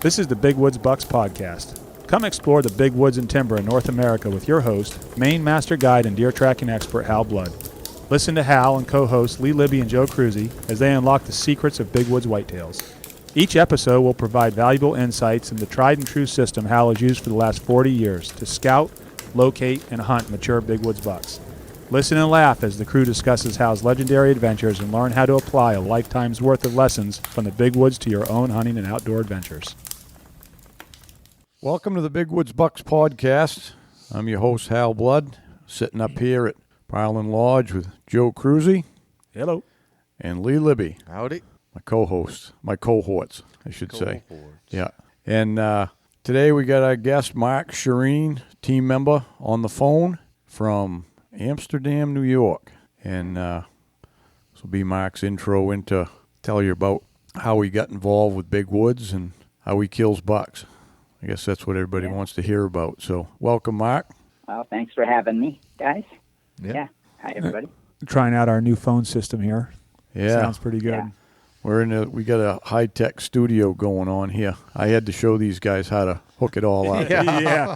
This is the Big Woods Bucks podcast. Come explore the big woods and timber in North America with your host, Maine master guide and deer tracking expert Hal Blood. Listen to Hal and co-hosts Lee Libby and Joe Cruzy as they unlock the secrets of big woods whitetails. Each episode will provide valuable insights into the tried and true system Hal has used for the last 40 years to scout, locate, and hunt mature big woods bucks. Listen and laugh as the crew discusses Hal's legendary adventures and learn how to apply a lifetime's worth of lessons from the big woods to your own hunting and outdoor adventures. Welcome to the Big Woods Bucks podcast. I'm your host, Hal Blood, sitting up here at Pileland Lodge with Joe Cruzy. Hello. And Lee Libby. Howdy. My co-hosts, my cohorts, I should say. Cohorts. Yeah. And today we got our guest, Mark Scheeren, team member, on the phone from Amsterdam, New York. And this will be Mark's intro into tell you about how he got involved with big woods and how he kills bucks. I guess that's what everybody wants to hear about. So welcome, Mark. Well, thanks for having me, guys. Yeah. Hi, everybody. Trying out our new phone system here. Yeah. Sounds pretty good. Yeah. We got a high-tech studio going on here. I had to show these guys how to hook it all up. Yeah.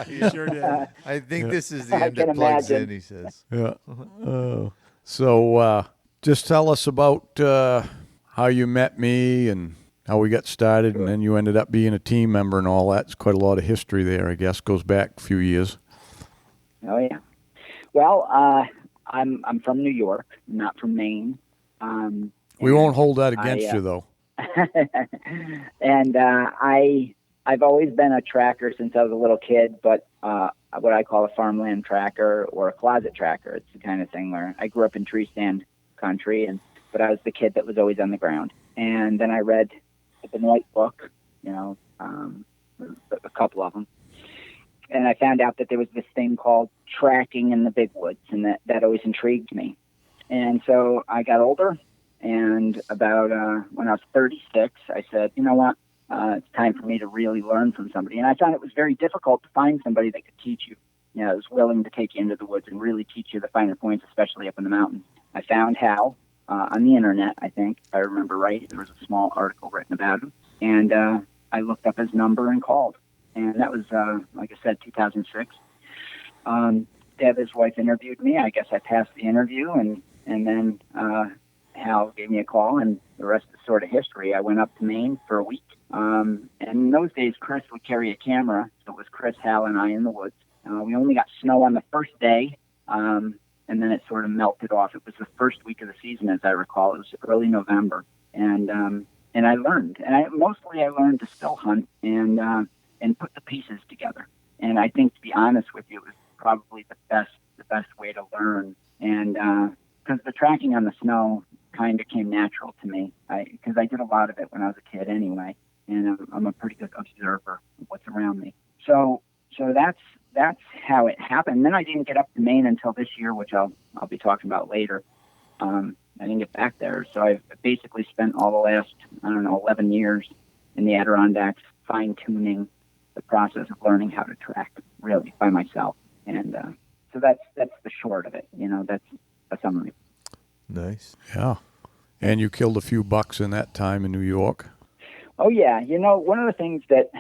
You sure did. I think this is the I end can that plugs imagine. in, he says. Yeah. So just tell us about how you met me and how we got started, and then you ended up being a team member and all that. It's quite a lot of history there, I guess. Goes back a few years. Oh, yeah. Well, I'm from New York, not from Maine. We won't hold that against you, though. And I've always been a tracker since I was a little kid, but what I call a farmland tracker or a closet tracker. It's the kind of thing where I grew up in tree stand country, but I was the kid that was always on the ground. And then I read the Benoit book, a couple of them. And I found out that there was this thing called tracking in the big woods, and that always intrigued me. And so I got older, and about when I was 36, I said, you know what, it's time for me to really learn from somebody. And I found it was very difficult to find somebody that could teach you, that was willing to take you into the woods and really teach you the finer points, especially up in the mountains. I found Hal on the internet, I think, if I remember right. There was a small article written about him, and I looked up his number and called. And that was, like I said, 2006. Deb, his wife, interviewed me. I guess I passed the interview, and then Hal gave me a call, and the rest is sort of history. I went up to Maine for a week. And in those days, Chris would carry a camera, so it was Chris, Hal, and I in the woods. We only got snow on the first day, and then it sort of melted off. It was the first week of the season, as I recall. It was early November, and I learned. And I learned to still hunt and put the pieces together. And I think, to be honest with you, it was probably the best way to learn. And because the tracking on the snow kind of came natural to me, because I did a lot of it when I was a kid anyway, and I'm a pretty good observer of what's around me. So that's how it happened. Then I didn't get up to Maine until this year, which I'll be talking about later. I didn't get back there, so I've basically spent all the last 11 years in the Adirondacks fine-tuning the process of learning how to track, really, by myself. And so that's the short of it. That's a summary. Nice. Yeah. And you killed a few bucks in that time in New York. Oh, yeah. One of the things that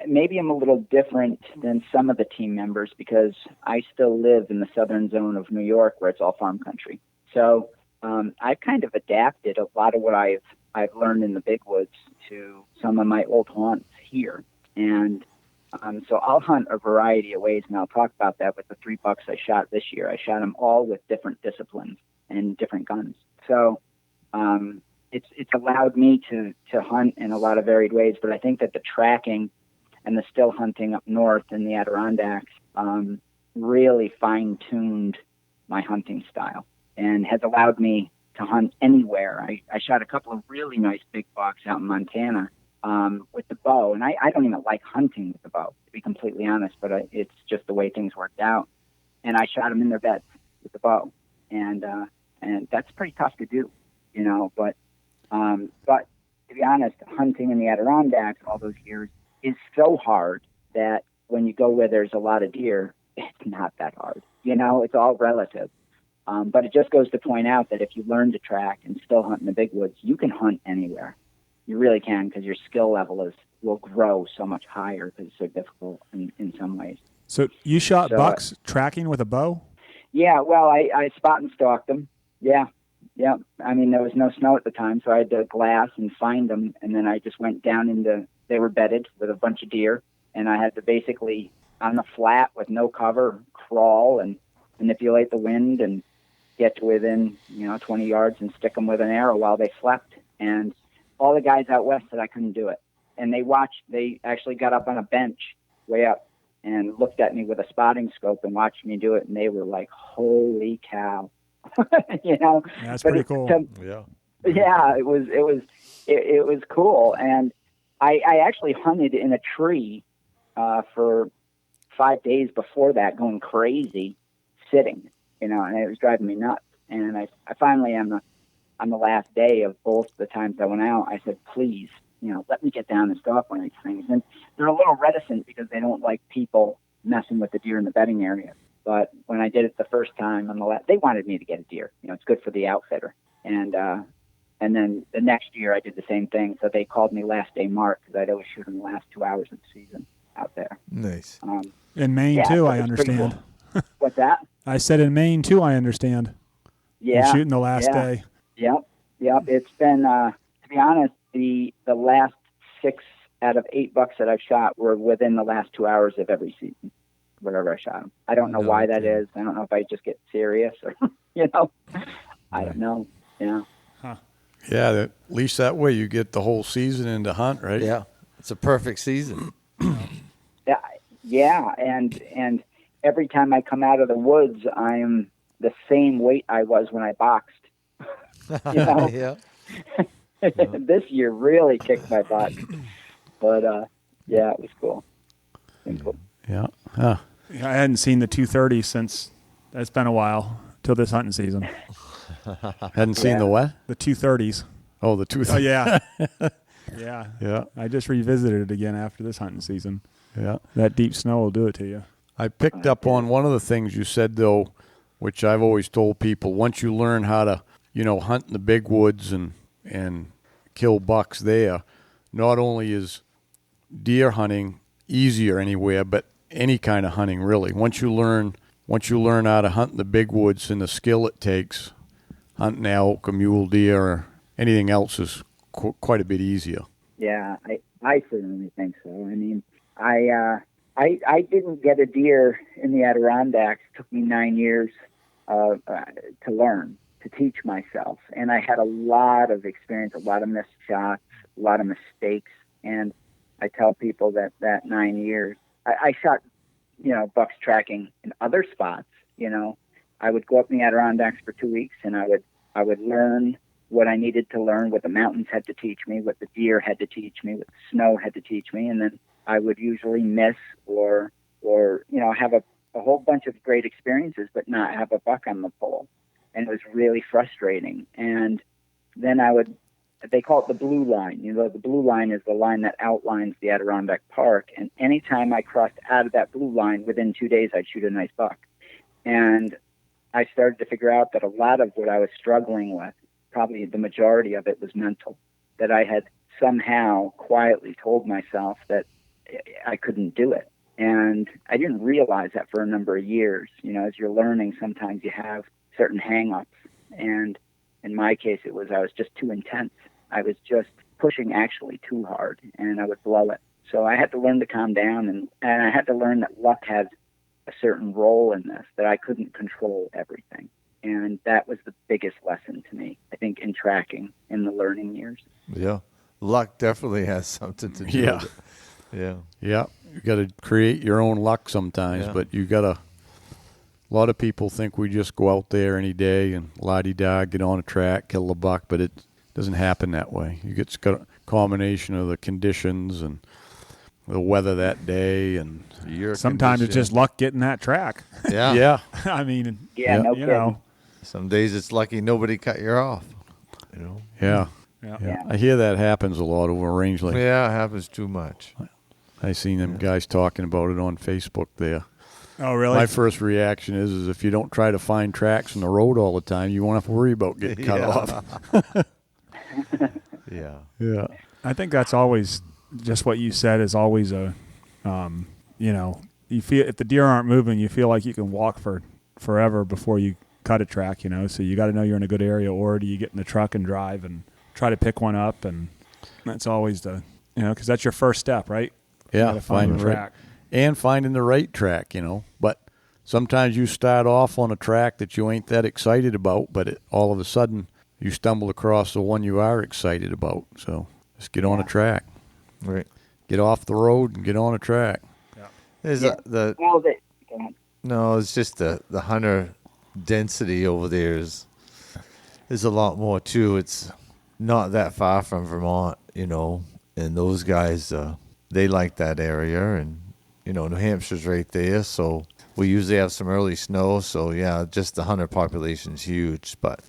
maybe I'm a little different than some of the team members because I still live in the southern zone of New York where it's all farm country. So I've kind of adapted a lot of what I've learned in the big woods to some of my old haunts here. And so I'll hunt a variety of ways, and I'll talk about that with the 3 bucks I shot this year. I shot them all with different disciplines and different guns. So it's allowed me to hunt in a lot of varied ways, but I think that the tracking and the still hunting up north in the Adirondacks really fine-tuned my hunting style and has allowed me to hunt anywhere. I shot a couple of really nice big bucks out in Montana with the bow, and I don't even like hunting with the bow, to be completely honest, but it's just the way things worked out. And I shot them in their beds with the bow, and that's pretty tough to do, But to be honest, hunting in the Adirondacks all those years is so hard that when you go where there's a lot of deer, it's not that hard. It's all relative. But it just goes to point out that if you learn to track and still hunt in the big woods, you can hunt anywhere. You really can, because your skill level will grow so much higher because it's so difficult in some ways. So you shot So, bucks tracking with a bow? Yeah, well, I spot and stalked them. Yeah. I mean, there was no snow at the time, so I had to glass and find them, and then I just went down they were bedded with a bunch of deer, and I had to basically, on the flat with no cover, crawl and manipulate the wind and get to within, 20 yards and stick them with an arrow while they slept. And all the guys out west said I couldn't do it. And they actually got up on a bench way up and looked at me with a spotting scope and watched me do it, and they were like, holy cow. That's pretty cool. Yeah, it was cool. And I actually hunted in a tree for 5 days before that, going crazy, sitting, and it was driving me nuts. And I finally, on the last day of both the times I went out, I said, please, let me get down and stalk one of these things. And they're a little reticent because they don't like people messing with the deer in the bedding area. But when I did it the first time, they wanted me to get a deer. It's good for the outfitter. And then the next year I did the same thing. So they called me Last Day Mark because I'd always shoot in the last 2 hours of the season out there. Nice. In Maine, too, I understand. Cool. What's that? I said in Maine, too, I understand. Yeah. You're shooting the last day. Yep. It's been, to be honest, the last 6 out of 8 bucks that I've shot were within the last 2 hours of every season, wherever I shot them. I don't know why that is. I don't know if I just get serious or, I don't know. Yeah. Huh. Yeah, at least that way you get the whole season in to hunt, right? Yeah. It's a perfect season. Yeah. And every time I come out of the woods, I'm the same weight I was when I boxed. Yeah. This year really kicked my butt. But, it was cool. Yeah. Huh. I hadn't seen the 230 since it's been a while till this hunting season. Hadn't seen the what? The 230s. Oh, the 230s. Oh, yeah. Yeah. Yeah. I just revisited it again after this hunting season. Yeah. That deep snow will do it to you. I picked up on one of the things you said, though, which I've always told people. Once you learn how to, hunt in the big woods and kill bucks there, not only is deer hunting easier anywhere, but any kind of hunting, really. Once you learn how to hunt in the big woods and the skill it takes, hunting elk, a mule deer, or anything else is quite a bit easier. Yeah, I certainly think so. I mean, I didn't get a deer in the Adirondacks. It took me 9 years to learn, to teach myself. And I had a lot of experience, a lot of missed shots, a lot of mistakes. And I tell people that 9 years, I shot, bucks tracking in other spots. I would go up in the Adirondacks for 2 weeks, and I would learn what I needed to learn, what the mountains had to teach me, what the deer had to teach me, what the snow had to teach me, and then I would usually miss or have a whole bunch of great experiences, but not have a buck on the pole. And it was really frustrating. And then they call it the blue line. The blue line is the line that outlines the Adirondack Park. And anytime I crossed out of that blue line, within 2 days, I'd shoot a nice buck. And I started to figure out that a lot of what I was struggling with, probably the majority of it, was mental, that I had somehow quietly told myself that I couldn't do it. And I didn't realize that for a number of years. As you're learning, sometimes you have certain hang-ups. And in my case, I was just too intense. I was just pushing actually too hard, and I would blow it. So I had to learn to calm down, and I had to learn that luck had a certain role in this, that I couldn't control everything. And that was the biggest lesson to me, I think, in tracking in the learning years. Yeah. Luck definitely has something to do with it. Yeah. Yeah. You got to create your own luck sometimes, but you got to. A lot of people think we just go out there any day and la-di-da, get on a track, kill a buck, but it doesn't happen that way. It's got a combination of the conditions and the weather that day, and sometimes it's just luck getting that track. Yeah. Yeah. I mean, No kidding. Some days it's lucky nobody cut you off. Yeah. Yeah. I hear that happens a lot over range. Like, Yeah, it happens too much. I seen them guys talking about it on Facebook there. Oh, really? My first reaction is if you don't try to find tracks on the road all the time, you won't have to worry about getting cut off. Yeah. Yeah. I think that's always just what you said is always a, you feel if the deer aren't moving, you feel like you can walk for forever before you cut a track, So you got to know you're in a good area, or do you get in the truck and drive and try to pick one up? And that's always because that's your first step, right? Yeah, finding the track. And finding the right track, But sometimes you start off on a track that you ain't that excited about, but all of a sudden you stumble across the one you are excited about. So just get on a track. Right. Get off the road and get on a track. Yeah. No, it's just the hunter density over there is a lot more too. It's not that far from Vermont, and those guys they like that area, and New Hampshire's right there, so we usually have some early snow. So yeah, just the hunter population's huge, but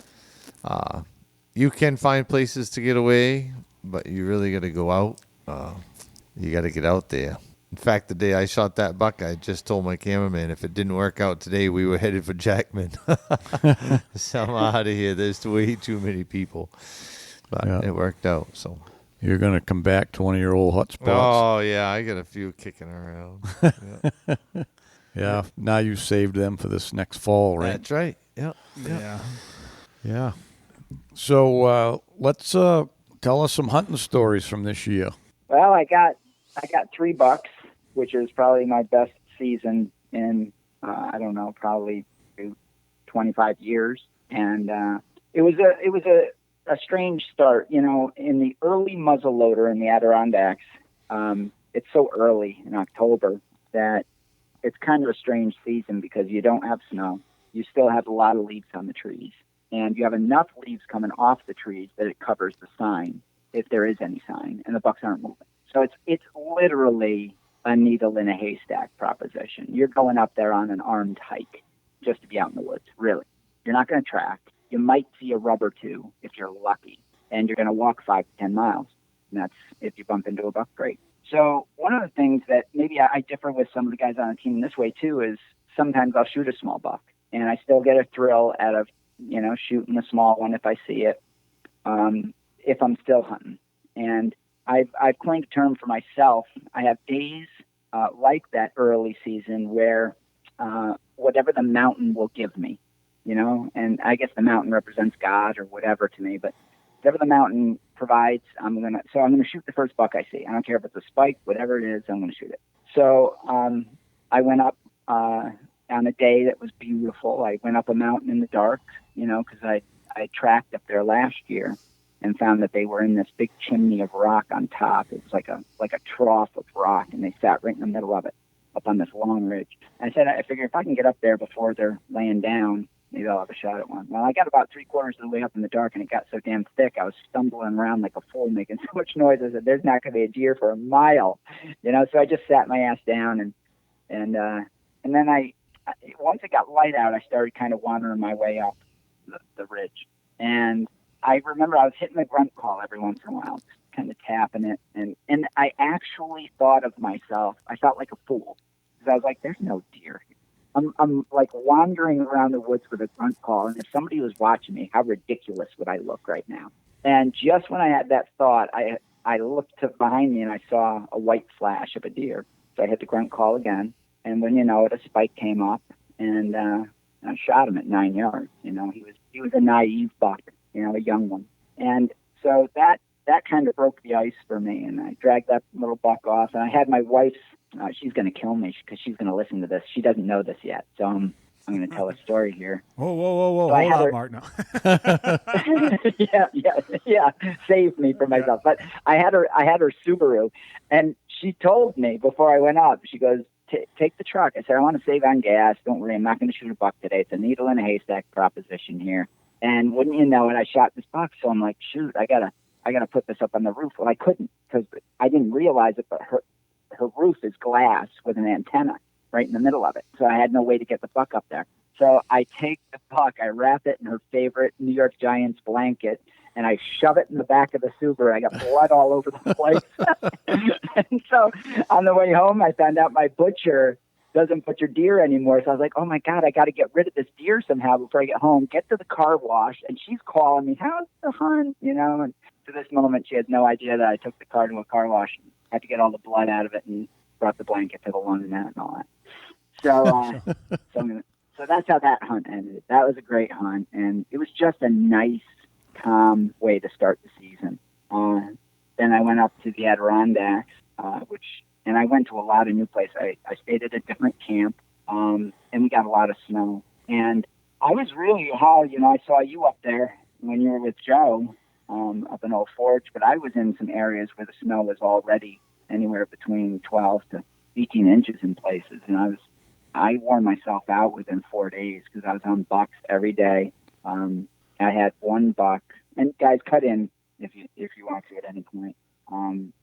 you can find places to get away, but you really got to go out. You got to get out there. In fact, the day I shot that buck, I just told my cameraman if it didn't work out today, we were headed for Jackman. So I'm out of here. There's way too many people. But it worked out. So you're going to come back to one of your old hot spots. Oh, yeah. I got a few kicking around. Yeah. Now you saved them for this next fall, right? That's right. Yeah. Yeah. So let's tell us some hunting stories from this year. Well, I got 3 bucks, which is probably my best season in, probably 25 years. And it was a strange start, in the early muzzleloader in the Adirondacks. It's so early in October that it's kind of a strange season because you don't have snow. You still have a lot of leaves on the trees, and you have enough leaves coming off the trees that it covers the sign, if there is any sign, and the bucks aren't moving. So it's literally a needle in a haystack proposition. You're going up there on an armed hike just to be out in the woods, really. You're not going to track. You might see a rub or two if you're lucky, and you're going to walk 5 to 10 miles. And that's if you bump into a buck, great. So one of the things that maybe I differ with some of the guys on the team this way too is sometimes I'll shoot a small buck, and I still get a thrill out of shooting a small one if I see it, if I'm still hunting. And I've coined a term for myself. I have days like that early season where whatever the mountain will give me, and I guess the mountain represents God or whatever to me, but whatever the mountain provides, I'm gonna shoot the first buck I see. I don't care if it's a spike, whatever it is, I'm gonna shoot it. So I went up on a day that was beautiful. I went up a mountain in the dark, because I tracked up there last year and found that they were in this big chimney of rock on top. It was like a trough of rock, and they sat right in the middle of it, up on this long ridge. And I figured if I can get up there before they're laying down, maybe I'll have a shot at one. Well, I got about 3/4 of the way up in the dark, and it got so damn thick, I was stumbling around like a fool, making so much noise. I said, "There's not going to be a deer for a mile," So I just sat my ass down, and then I once it got light out, I started kind of wandering my way up the ridge, and I remember I was hitting the grunt call every once in a while, kind of tapping it, and I actually thought of myself. I felt like a fool because I was like, "There's no deer here." I'm like wandering around the woods with a grunt call, and if somebody was watching me, how ridiculous would I look right now? And just when I had that thought, I looked to behind me and I saw a white flash of a deer. So I hit the grunt call again, and when you know it, a spike came up, and I shot him at 9 yards. He was a naive buck, a young one, and so that kind of broke the ice for me, and I dragged that little buck off, and I had my wife's. She's going to kill me because she's going to listen to this. She doesn't know this yet, so I'm going to tell a story here. Whoa! So Hold on, Mark. No. Yeah. Save me from myself. But I had her Subaru, and she told me before I went up. She goes, "Take the truck." I said, "I want to save on gas. Don't worry, I'm not going to shoot a buck today. It's a needle in a haystack proposition here." And wouldn't you know it, I shot this buck. So I'm like, "Shoot, I gotta put this up on the roof." Well, I couldn't because I didn't realize it, but her roof is glass with an antenna right in the middle of it. So I had no way to get the buck up there. So I take the buck, I wrap it in her favorite New York Giants blanket, and I shove it in the back of the Subaru. I got blood all over the place. And so on the way home, I found out my butcher doesn't butcher deer anymore. So I was like, oh my God, I got to get rid of this deer somehow before I get home, get to the car wash. And she's calling me, how's the hunt? And to this moment, she had no idea that I took the car to a car wash and had to get all the blood out of it and brought the blanket to the laundromat and all that. So that's how that hunt ended. That was a great hunt, and it was just a nice, calm way to start the season. Then I went up to the Adirondacks, and I went to a lot of new places. I stayed at a different camp, and we got a lot of snow. And I was really I saw you up there when you were with Joe up in Old Forge, but I was in some areas where the snow was already anywhere between 12 to 18 inches in places, and I wore myself out within 4 days because I was on bucks every day. I had one buck, and guys, cut in if you want to at any point.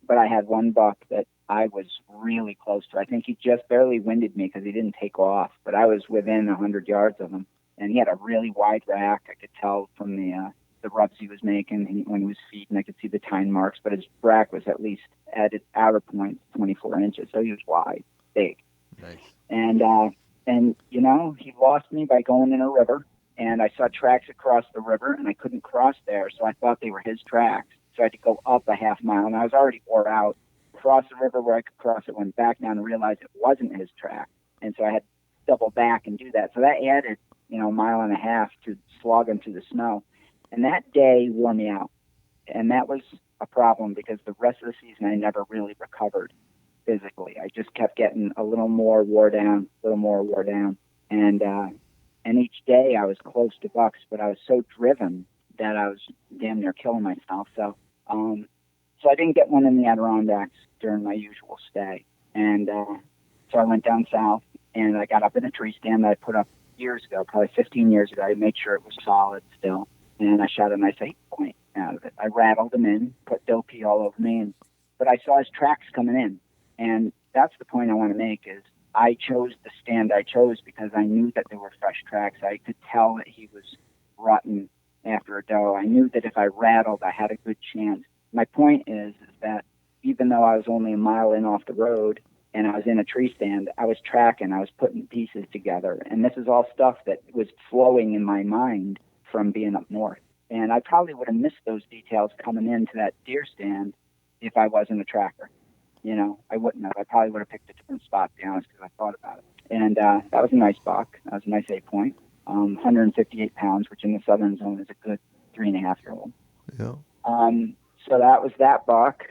But I had one buck that I was really close to. I think he just barely winded me because he didn't take off, but I was within 100 yards of him, and he had a really wide rack. I could tell from the rubs he was making when he was feeding. I could see the tine marks, but his rack was at least at its outer point 24 inches, so he was wide, big. Nice. And he lost me by going in a river, and I saw tracks across the river, and I couldn't cross there, so I thought they were his tracks. So I had to go up a half mile, and I was already wore out. Cross the river where I could cross it, went back down and realized it wasn't his track, and so I had to double back and do that. So that added, a mile and a half to slogging through the snow, and that day wore me out, and that was a problem because the rest of the season I never really recovered physically. I just kept getting a little more wore down, and each day I was close to bucks, but I was so driven that I was damn near killing myself. So I didn't get one in the Adirondacks during my usual stay, and so I went down south, and I got up in a tree stand that I put up years ago, probably 15 years ago. I made sure it was solid still, and I shot a nice 8-point out of it. I rattled him in, put doe pee all over me, but I saw his tracks coming in. And that's the point I want to make is I chose the stand I chose because I knew that there were fresh tracks. I could tell that he was rotten after a doe. I knew that if I rattled, I had a good chance. My point is that even though I was only a mile in off the road and I was in a tree stand, I was tracking, I was putting pieces together. And this is all stuff that was flowing in my mind from being up north. And I probably would have missed those details coming into that deer stand if I wasn't a tracker. I wouldn't have. I probably would have picked a different spot, to be honest, because I thought about it. And that was a nice buck. That was a nice 8-point, 158 pounds, which in the southern zone is a good 3.5-year-old. Yeah. So that was that buck.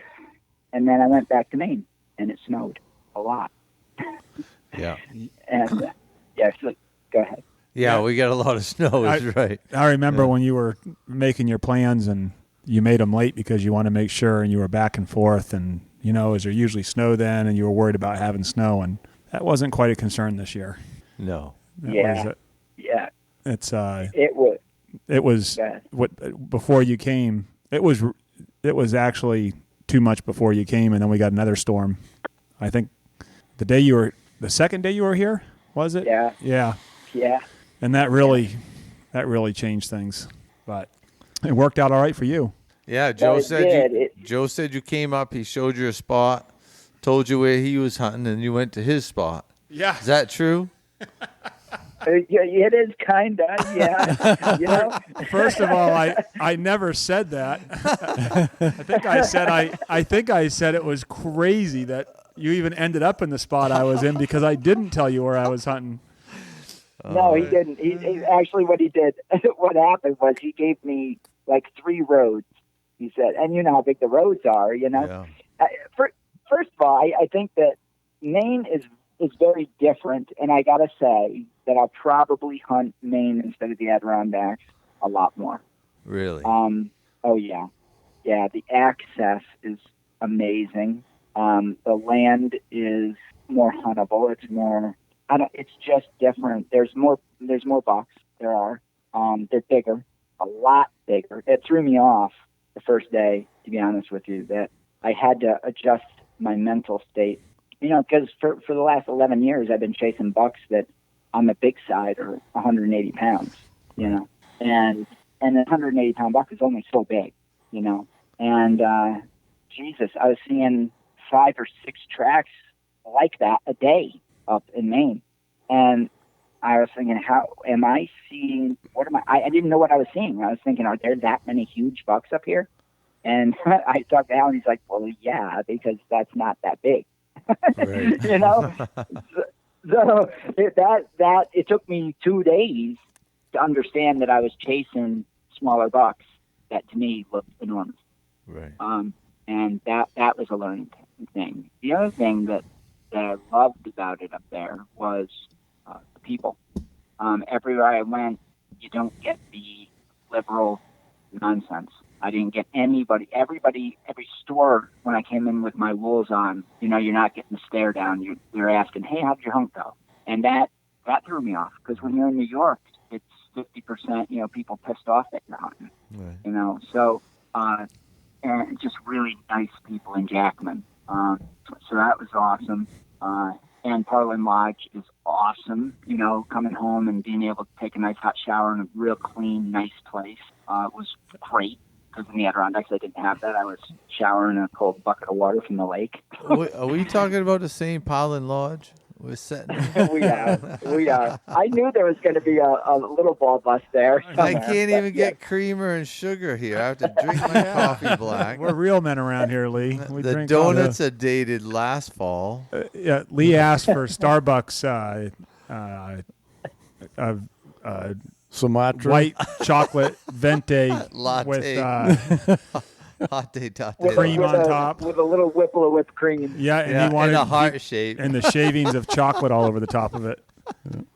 And then I went back to Maine, and it snowed a lot. Yeah. And, so go ahead. Yeah, we got a lot of snow, is right. I remember when you were making your plans and you made them late because you wanted to make sure, and you were back and forth, and is there usually snow then, and you were worried about having snow, and that wasn't quite a concern this year. No. Yeah. It's it was. It was before you came. It was actually too much before you came, and then we got another storm. I think the second day you were here, was it? Yeah. Yeah. Yeah. And that really changed things, but it worked out all right for you. Yeah, Joe said you came up, he showed you a spot, told you where he was hunting, and you went to his spot. Yeah. Is that true? It is kind of, yeah. First of all, I never said that. I think I said it was crazy that you even ended up in the spot I was in because I didn't tell you where I was hunting. No, he didn't. He actually, what he did, what happened was he gave me like 3 roads. He said, and you know how big the roads are, Yeah. First of all, I think that Maine is very different, and I got to say that I'll probably hunt Maine instead of the Adirondacks a lot more. Really? Oh, yeah. Yeah, the access is amazing. The land is more huntable. It's more, it's just different. There's more bucks. There are. They're bigger, a lot bigger. It threw me off the first day, to be honest with you, that I had to adjust my mental state. Because for the last 11 years, I've been chasing bucks that on the big side are 180 pounds, and a 180-pound buck is only so big, and Jesus, I was seeing 5 or 6 tracks like that a day up in Maine. And I was thinking, how am I seeing, I didn't know what I was seeing. I was thinking, are there that many huge bucks up here? And I talked to Hal, and he's like, well, yeah, because that's not that big. Right. You know? So it took me 2 days to understand that I was chasing smaller bucks that to me looked enormous. Right. And that was a learning thing. The other thing that I loved about it up there was the people. Everywhere I went, you don't get the liberal nonsense. I didn't get every store when I came in with my wools on, you know, you're not getting the stare down. You're asking, hey, how'd your hunt go? And that threw me off, because when you're in New York, it's 50%, you know, people pissed off that you're hunting, Right. you know. So, and just really nice people in Jackman. So that was awesome. And Parlin Lodge is awesome, you know, coming home and being able to take a nice hot shower in a real clean, nice place was great, because in the Adirondacks I didn't have that. I was showering in a cold bucket of water from the lake. Are we talking about the same Parlin Lodge? We're setting. We are. I knew there was going to be a little ball bust there. I can't even get creamer and sugar here. I have to drink my coffee black. We're real men around here, Lee. We The drink donuts are dated last fall. yeah, Lee asked for Starbucks Sumatra. white chocolate venti Latte. with Latte. cream on top. with a little whipple of whipped cream. Yeah, and Yeah, he wanted in a heart shape. and the shavings of chocolate all over the top of it.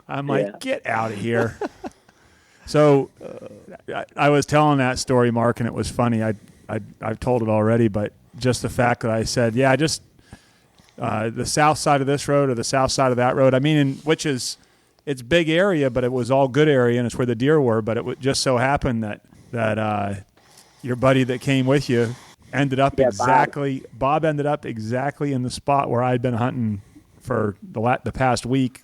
I'm like, get out of here. So I was telling that story, Mark, and it was funny. I've told it already, but just the fact that I said, yeah, just the south side of this road or the south side of that road. I mean, which is, it's big area, but it was all good area, and it's where the deer were. But it just so happened that your buddy that came with you ended up Bob ended up exactly in the spot where I'd been hunting for the past week,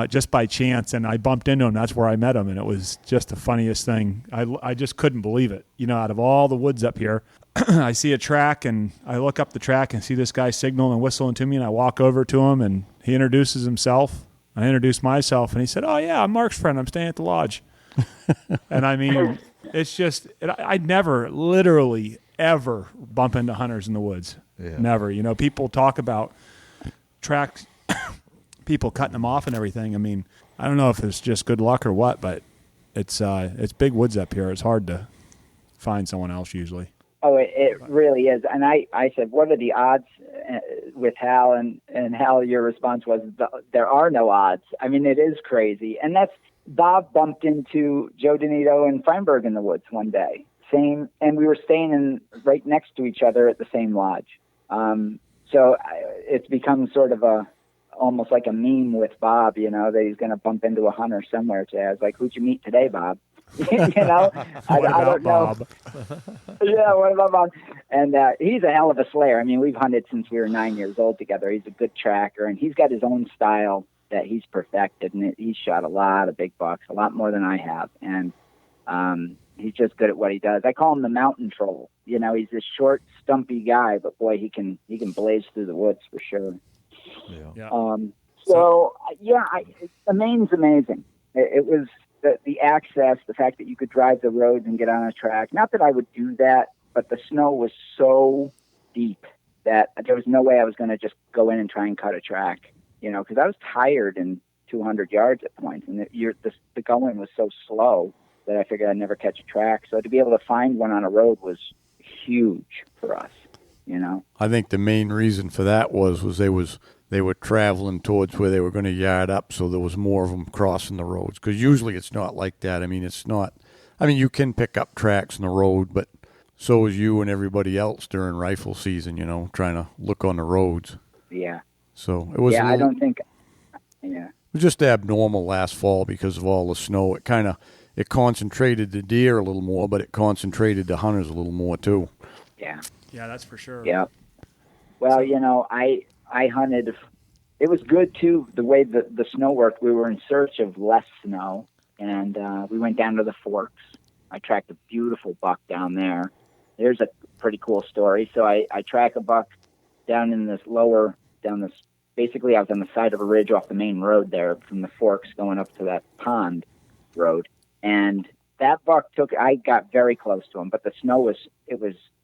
just by chance, and I bumped into him. That's where I met him, and it was just the funniest thing. I just couldn't believe it. You know, out of all the woods up here, I see a track, and I look up the track and see this guy signaling and whistling to me, and I walk over to him, and he introduces himself. I introduced myself, and he said, "Oh yeah, I'm Mark's friend. I'm staying at the lodge." And I mean, it's just, I'd never literally ever bump into hunters in the woods. Yeah. Never. You know, people talk about tracks, people cutting them off and everything. I mean, I don't know if it's just good luck or what, but it's big woods up here. It's hard to find someone else usually. Oh, it really is. And I said, what are the odds with Hal? And Hal, your response was, there are no odds. I mean, it is crazy. And Bob bumped into Joe Donito and Feinberg in the woods one day. And we were staying right next to each other at the same lodge. So it's become sort of almost like a meme with Bob, you know, that he's going to bump into a hunter somewhere today. I was like, who'd you meet today, Bob? You know, I don't know. Bob? Yeah, what about Bob? And he's a hell of a slayer. I mean, we've hunted since we were 9 years old together. He's a good tracker, and he's got his own style that he's perfected, and he's shot a lot of big bucks, a lot more than I have. And he's just good at what he does. I call him the mountain troll. You know, he's this short, stumpy guy, but boy, he can blaze through the woods for sure. Yeah. The Maine's amazing. It was the access, the fact that you could drive the roads and get on a track. Not that I would do that, but the snow was so deep that there was no way I was going to just go in and try and cut a track. You know, because I was tired in 200 yards at points, and the going was so slow that I figured I'd never catch a track. So to be able to find one on a road was huge for us, you know. I think the main reason for that was they were traveling towards where they were going to yard up, so there was more of them crossing the roads. Because usually it's not like that. I mean, it's not. I mean, you can pick up tracks in the road, but so is you and everybody else during rifle season. You know, trying to look on the roads. Yeah. So it was. Yeah, I don't think. Yeah. It was just abnormal last fall because of all the snow. It concentrated the deer a little more, but it concentrated the hunters a little more too. Yeah. Yeah, that's for sure. Yeah. Well, you know, I hunted. It was good too, the way the snow worked. We were in search of less snow, and we went down to the Forks. I tracked a beautiful buck down there. There's a pretty cool story. So I track a buck down in this basically I was on the side of a ridge off the main road there from the Forks going up to that pond road. And that buck I got very close to him, but the snow was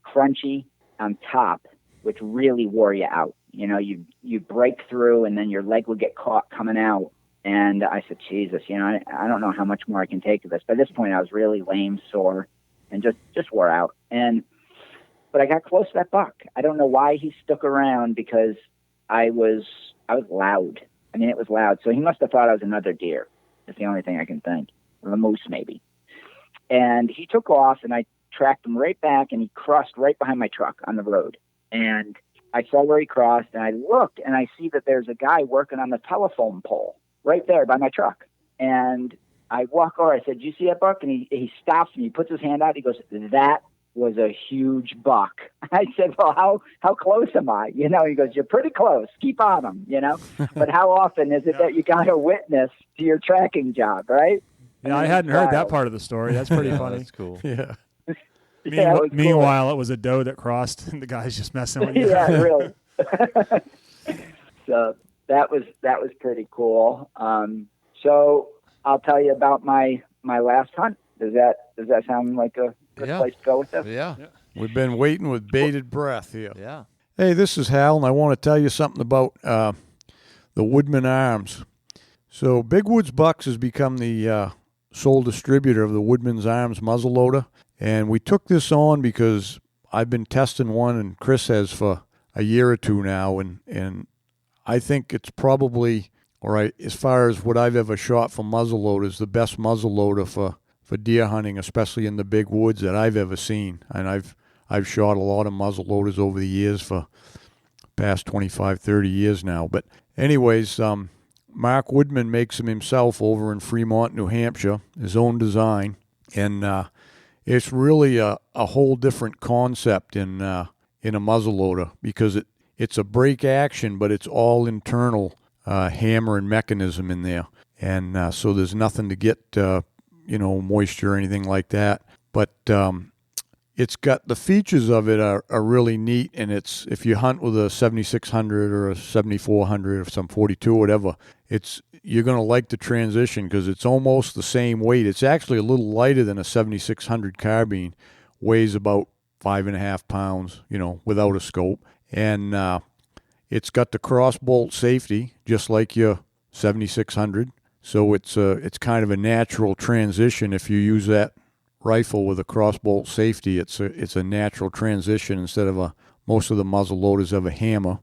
crunchy on top, which really wore you out. You know, you break through and then your leg would get caught coming out. And I said, Jesus, you know, I don't know how much more I can take of this. By this point, I was really lame, sore, and just wore out. But I got close to that buck. I don't know why he stuck around, because I was loud. I mean, it was loud. So he must have thought I was another deer. That's the only thing I can think. Or a moose, maybe. And he took off, and I tracked him right back, and he crossed right behind my truck on the road. And I saw where he crossed, and I looked, and I see that there's a guy working on the telephone pole right there by my truck. And I walk over, I said, "Do you see that buck?" And he stops me, he puts his hand out, he goes, "That was a huge buck." I said, "Well, how close am I?" You know, he goes, "You're pretty close. Keep on him," you know. But how often is it that you got a witness to your tracking job, right? Yeah, I hadn't heard that part of the story. That's pretty funny. That's cool. Yeah. Meanwhile, it was a doe that crossed, and the guy's just messing with you. Yeah, really. So that was pretty cool. So I'll tell you about my last hunt. Does that sound like a good place to go with this? Yeah. We've been waiting with bated breath here. Yeah. Hey, this is Hal, and I want to tell you something about the Woodman Arms. So Big Woods Bucks has become the sole distributor of the Woodman's Arms muzzleloader, and we took this on because I've been testing one, and Chris has for a year or two now, and I think it's probably, all right, as far as what I've ever shot for muzzleloaders, the best muzzleloader for deer hunting, especially in the big woods, that I've ever seen. And I've shot a lot of muzzleloaders over the years for past 25, 30 years now. But anyways, Mark Woodman makes them himself over in Fremont, New Hampshire, his own design. And it's really a whole different concept in a muzzleloader, because it's a brake action, but it's all internal hammer and mechanism in there. And so there's nothing to get, moisture or anything like that. But it's got, the features of it are really neat, and it's, if you hunt with a 7600 or a 7400 or some 42 or whatever, you're going to like the transition, because it's almost the same weight. It's actually a little lighter than a 7600 carbine, weighs about 5.5 pounds, without a scope. And it's got the crossbolt safety, just like your 7600. So it's kind of a natural transition. If you use that rifle with a crossbolt safety, it's a natural transition instead of most of the muzzle loaders have a hammer.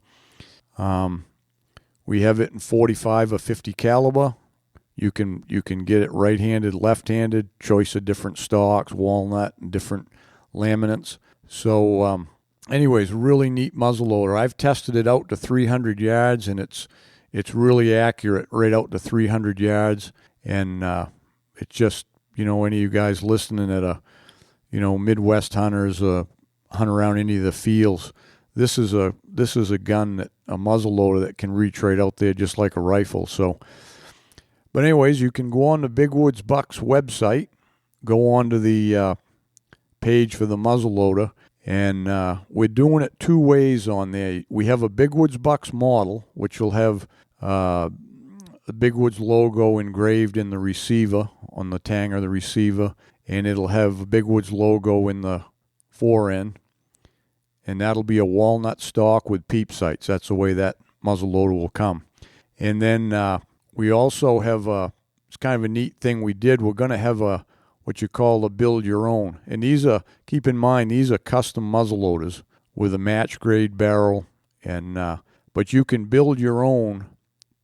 We have it in 45 or 50 caliber. You can get it right-handed, left-handed, choice of different stocks, walnut, and different laminates. So anyways, really neat muzzleloader. I've tested it out to 300 yards, and it's really accurate right out to 300 yards. And it's just, any of you guys listening that Midwest hunters hunt around any of the fields, this is a gun, a muzzleloader that can reach right out there just like a rifle. So, but anyways, you can go on the Big Woods Bucks website, go on to the page for the muzzleloader, and we're doing it two ways on there. We have a Big Woods Bucks model, which will have the Big Woods logo engraved in the receiver, on the tang of the receiver, and it'll have a Big Woods logo in the fore end, and that'll be a walnut stock with peep sights. That's the way that muzzleloader will come. And then we also have it's kind of a neat thing we did. We're going to have what you call a build your own. And keep in mind, these are custom muzzleloaders with a match grade barrel, and but you can build your own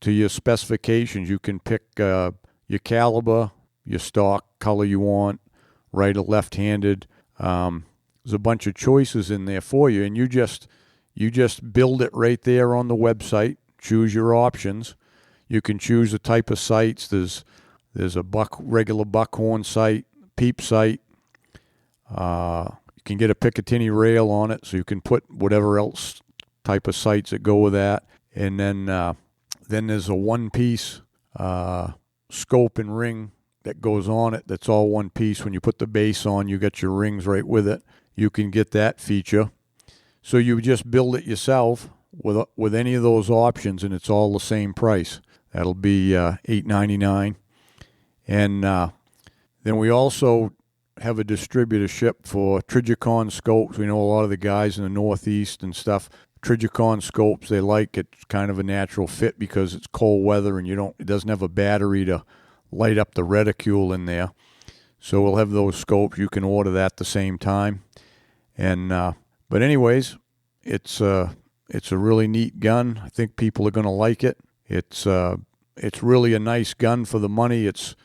to your specifications. You can pick your caliber, your stock color you want, right or left-handed. There's a bunch of choices in there for you, and you just build it right there on the website. Choose your options. You can choose the type of sights. There's a regular buckhorn sight, peep sight. You can get a Picatinny rail on it, so you can put whatever else type of sights that go with that. And then there's a one-piece scope and ring that goes on it. That's all one piece. When you put the base on, you get your rings right with it. You can get that feature. So you just build it yourself with any of those options, and it's all the same price. That'll be $8.99. And Then we also have a distributorship for Trijicon scopes. We know a lot of the guys in the Northeast and stuff. Trijicon scopes, they like it. It's kind of a natural fit because it's cold weather and it doesn't have a battery to light up the reticule in there. So we'll have those scopes. You can order that at the same time. And but anyways, it's a really neat gun. I think people are going to like it. It's really a nice gun for the money. It's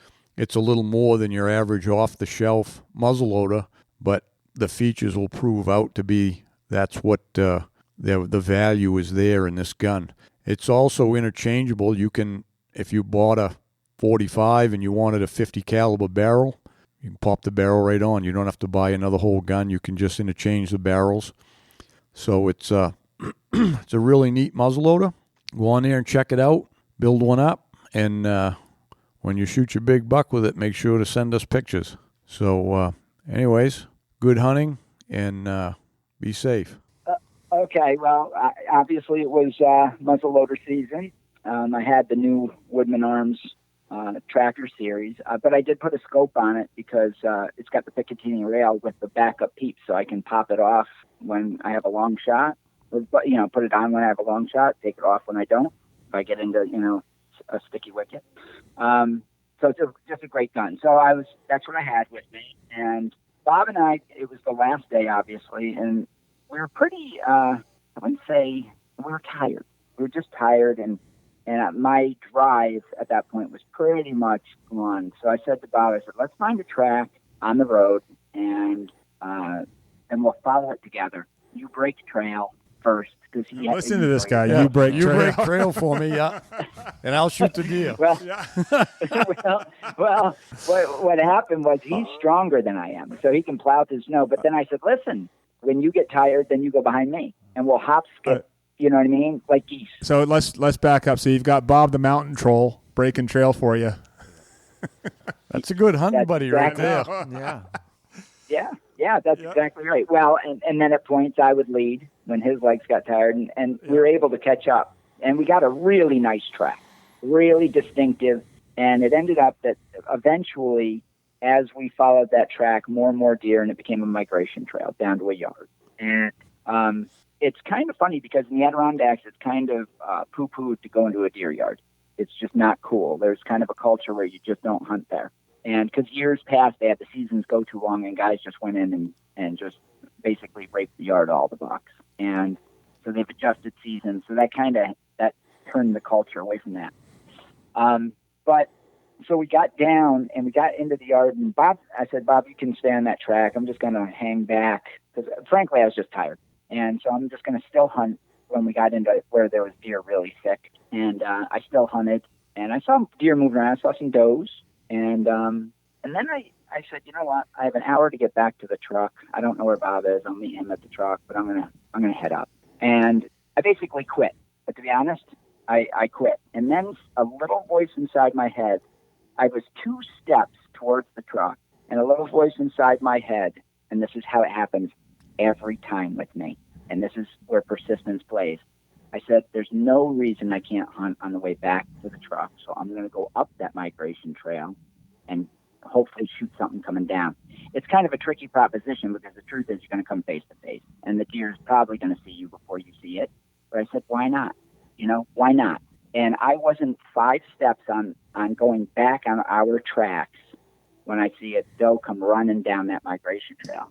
a little more than your average off-the-shelf muzzleloader, but the features will prove out to be that's what the value is there in this gun. It's also interchangeable. You can, if you bought a 45 and you wanted a 50 caliber barrel, you can pop the barrel right on. You don't have to buy another whole gun. You can just interchange the barrels. So it's it's a really neat muzzleloader. Go on there and check it out. Build one up, and when you shoot your big buck with it, make sure to send us pictures. So, anyways, good hunting, and be safe. Okay, well, obviously it was muzzleloader season. I had the new Woodman Arms tracker series, but I did put a scope on it because it's got the Picatinny rail with the backup peep, so I can pop it off when I have a long shot. But put it on when I have a long shot, take it off when I don't. If I get into a sticky wicket. So it's just a great gun. So that's what I had with me. And Bob and I, it was the last day, obviously, and we were pretty, I wouldn't say, we were tired. We were just tired, and my drive at that point was pretty much gone. So I said to Bob, I said, let's find a track on the road, and we'll follow it together. You break trail first. Listen to this guy. Yeah. You break trail for me, yeah, and I'll shoot the deer. Well, what happened was he's stronger than I am, so he can plow through snow. But then I said, listen, when you get tired, then you go behind me, and we'll hop skip. You know what I mean, like geese. So let's back up. So you've got Bob the mountain troll breaking trail for you. That's a good hunting buddy exactly right there. Yeah, that's exactly right. Well, and then at points I would lead when his legs got tired, and we were able to catch up. And we got a really nice track, really distinctive. And it ended up that eventually, as we followed that track, more and more deer, and it became a migration trail down to a yard. And it's kind of funny because in the Adirondacks, it's kind of poo-pooed to go into a deer yard. It's just not cool. There's kind of a culture where you just don't hunt there. And because years past, they had the seasons go too long, and guys just went in and just basically raped the yard, all the bucks. And so they've adjusted seasons. So that turned the culture away from that. But so we got down and we got into the yard, and I said, Bob, you can stay on that track. I'm just going to hang back because, frankly, I was just tired. And so I'm just going to still hunt when we got into where there was deer really thick. And I still hunted, and I saw deer moving around. I saw some does. And then I said, you know what? I have an hour to get back to the truck. I don't know where Bob is. I'll meet him at the truck, but I'm gonna head up. And I basically quit. But to be honest, I quit. And then a little voice inside my head. I was 2 steps towards the truck, and a little voice inside my head. And this is how it happens every time with me. And this is where persistence plays. I said, there's no reason I can't hunt on the way back to the truck, so I'm going to go up that migration trail and hopefully shoot something coming down. It's kind of a tricky proposition because the truth is you're going to come face to face, and the deer is probably going to see you before you see it. But I said, why not? Why not? And I wasn't 5 steps on going back on our tracks when I see a doe come running down that migration trail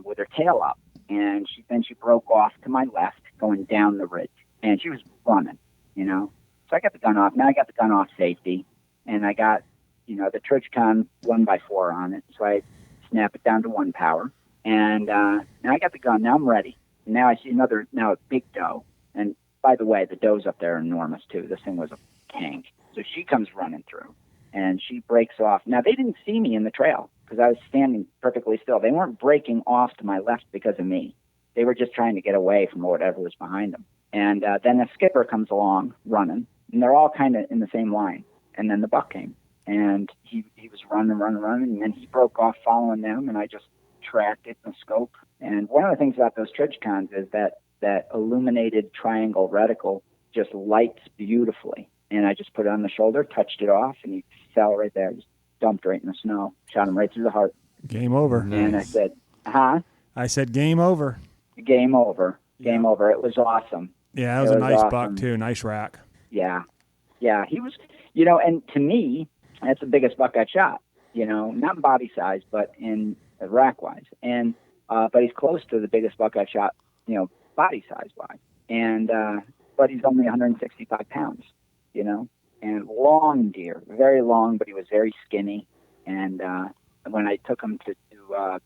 with her tail up. And she broke off to my left going down the ridge. And she was running, So I got the gun off. Now I got the gun off safety. And I got, the Trijicon 1x4 on it. So I snap it down to 1 power. And now I got the gun. Now I'm ready. And now I see a big doe. And by the way, the does up there are enormous too. This thing was a tank. So she comes running through. And she breaks off. Now they didn't see me in the trail because I was standing perfectly still. They weren't breaking off to my left because of me. They were just trying to get away from whatever was behind them. And then a skipper comes along running, and they're all kind of in the same line. And then the buck came, and he was running, and then he broke off following them, and I just tracked it in the scope. And one of the things about those Trijicons is that illuminated triangle reticle just lights beautifully. And I just put it on the shoulder, touched it off, and he fell right there. Just dumped right in the snow, shot him right through the heart. Game over. Nice. And I said, huh? I said game over. Game over. Game over. It was awesome. Yeah, that was a nice buck, too. Nice rack. Yeah. Yeah, he was, and to me, that's the biggest buck I shot, not in body size, but in rack-wise. And, but he's close to the biggest buck I've shot, body size-wise. And, but he's only 165 pounds, and long deer, very long, but he was very skinny. And when I took him to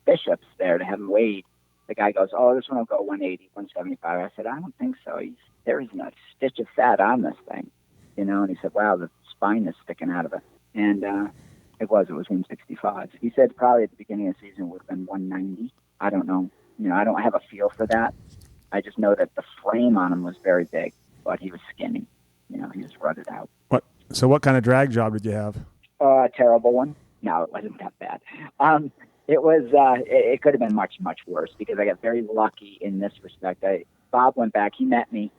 Bishop's there to have him weighed, the guy goes, "Oh, this one will go 180, 175. I said, "I don't think so. There isn't a stitch of fat on this thing, And he said, "Wow, the spine is sticking out of it." And it was 165. He said probably at the beginning of the season would have been 190. I don't know. I don't have a feel for that. I just know that the frame on him was very big, but he was skinny. He was rutted out. So what kind of drag job did you have? A terrible one. No, it wasn't that bad. It was. It could have been much, much worse because I got very lucky in this respect. Bob went back. He met me,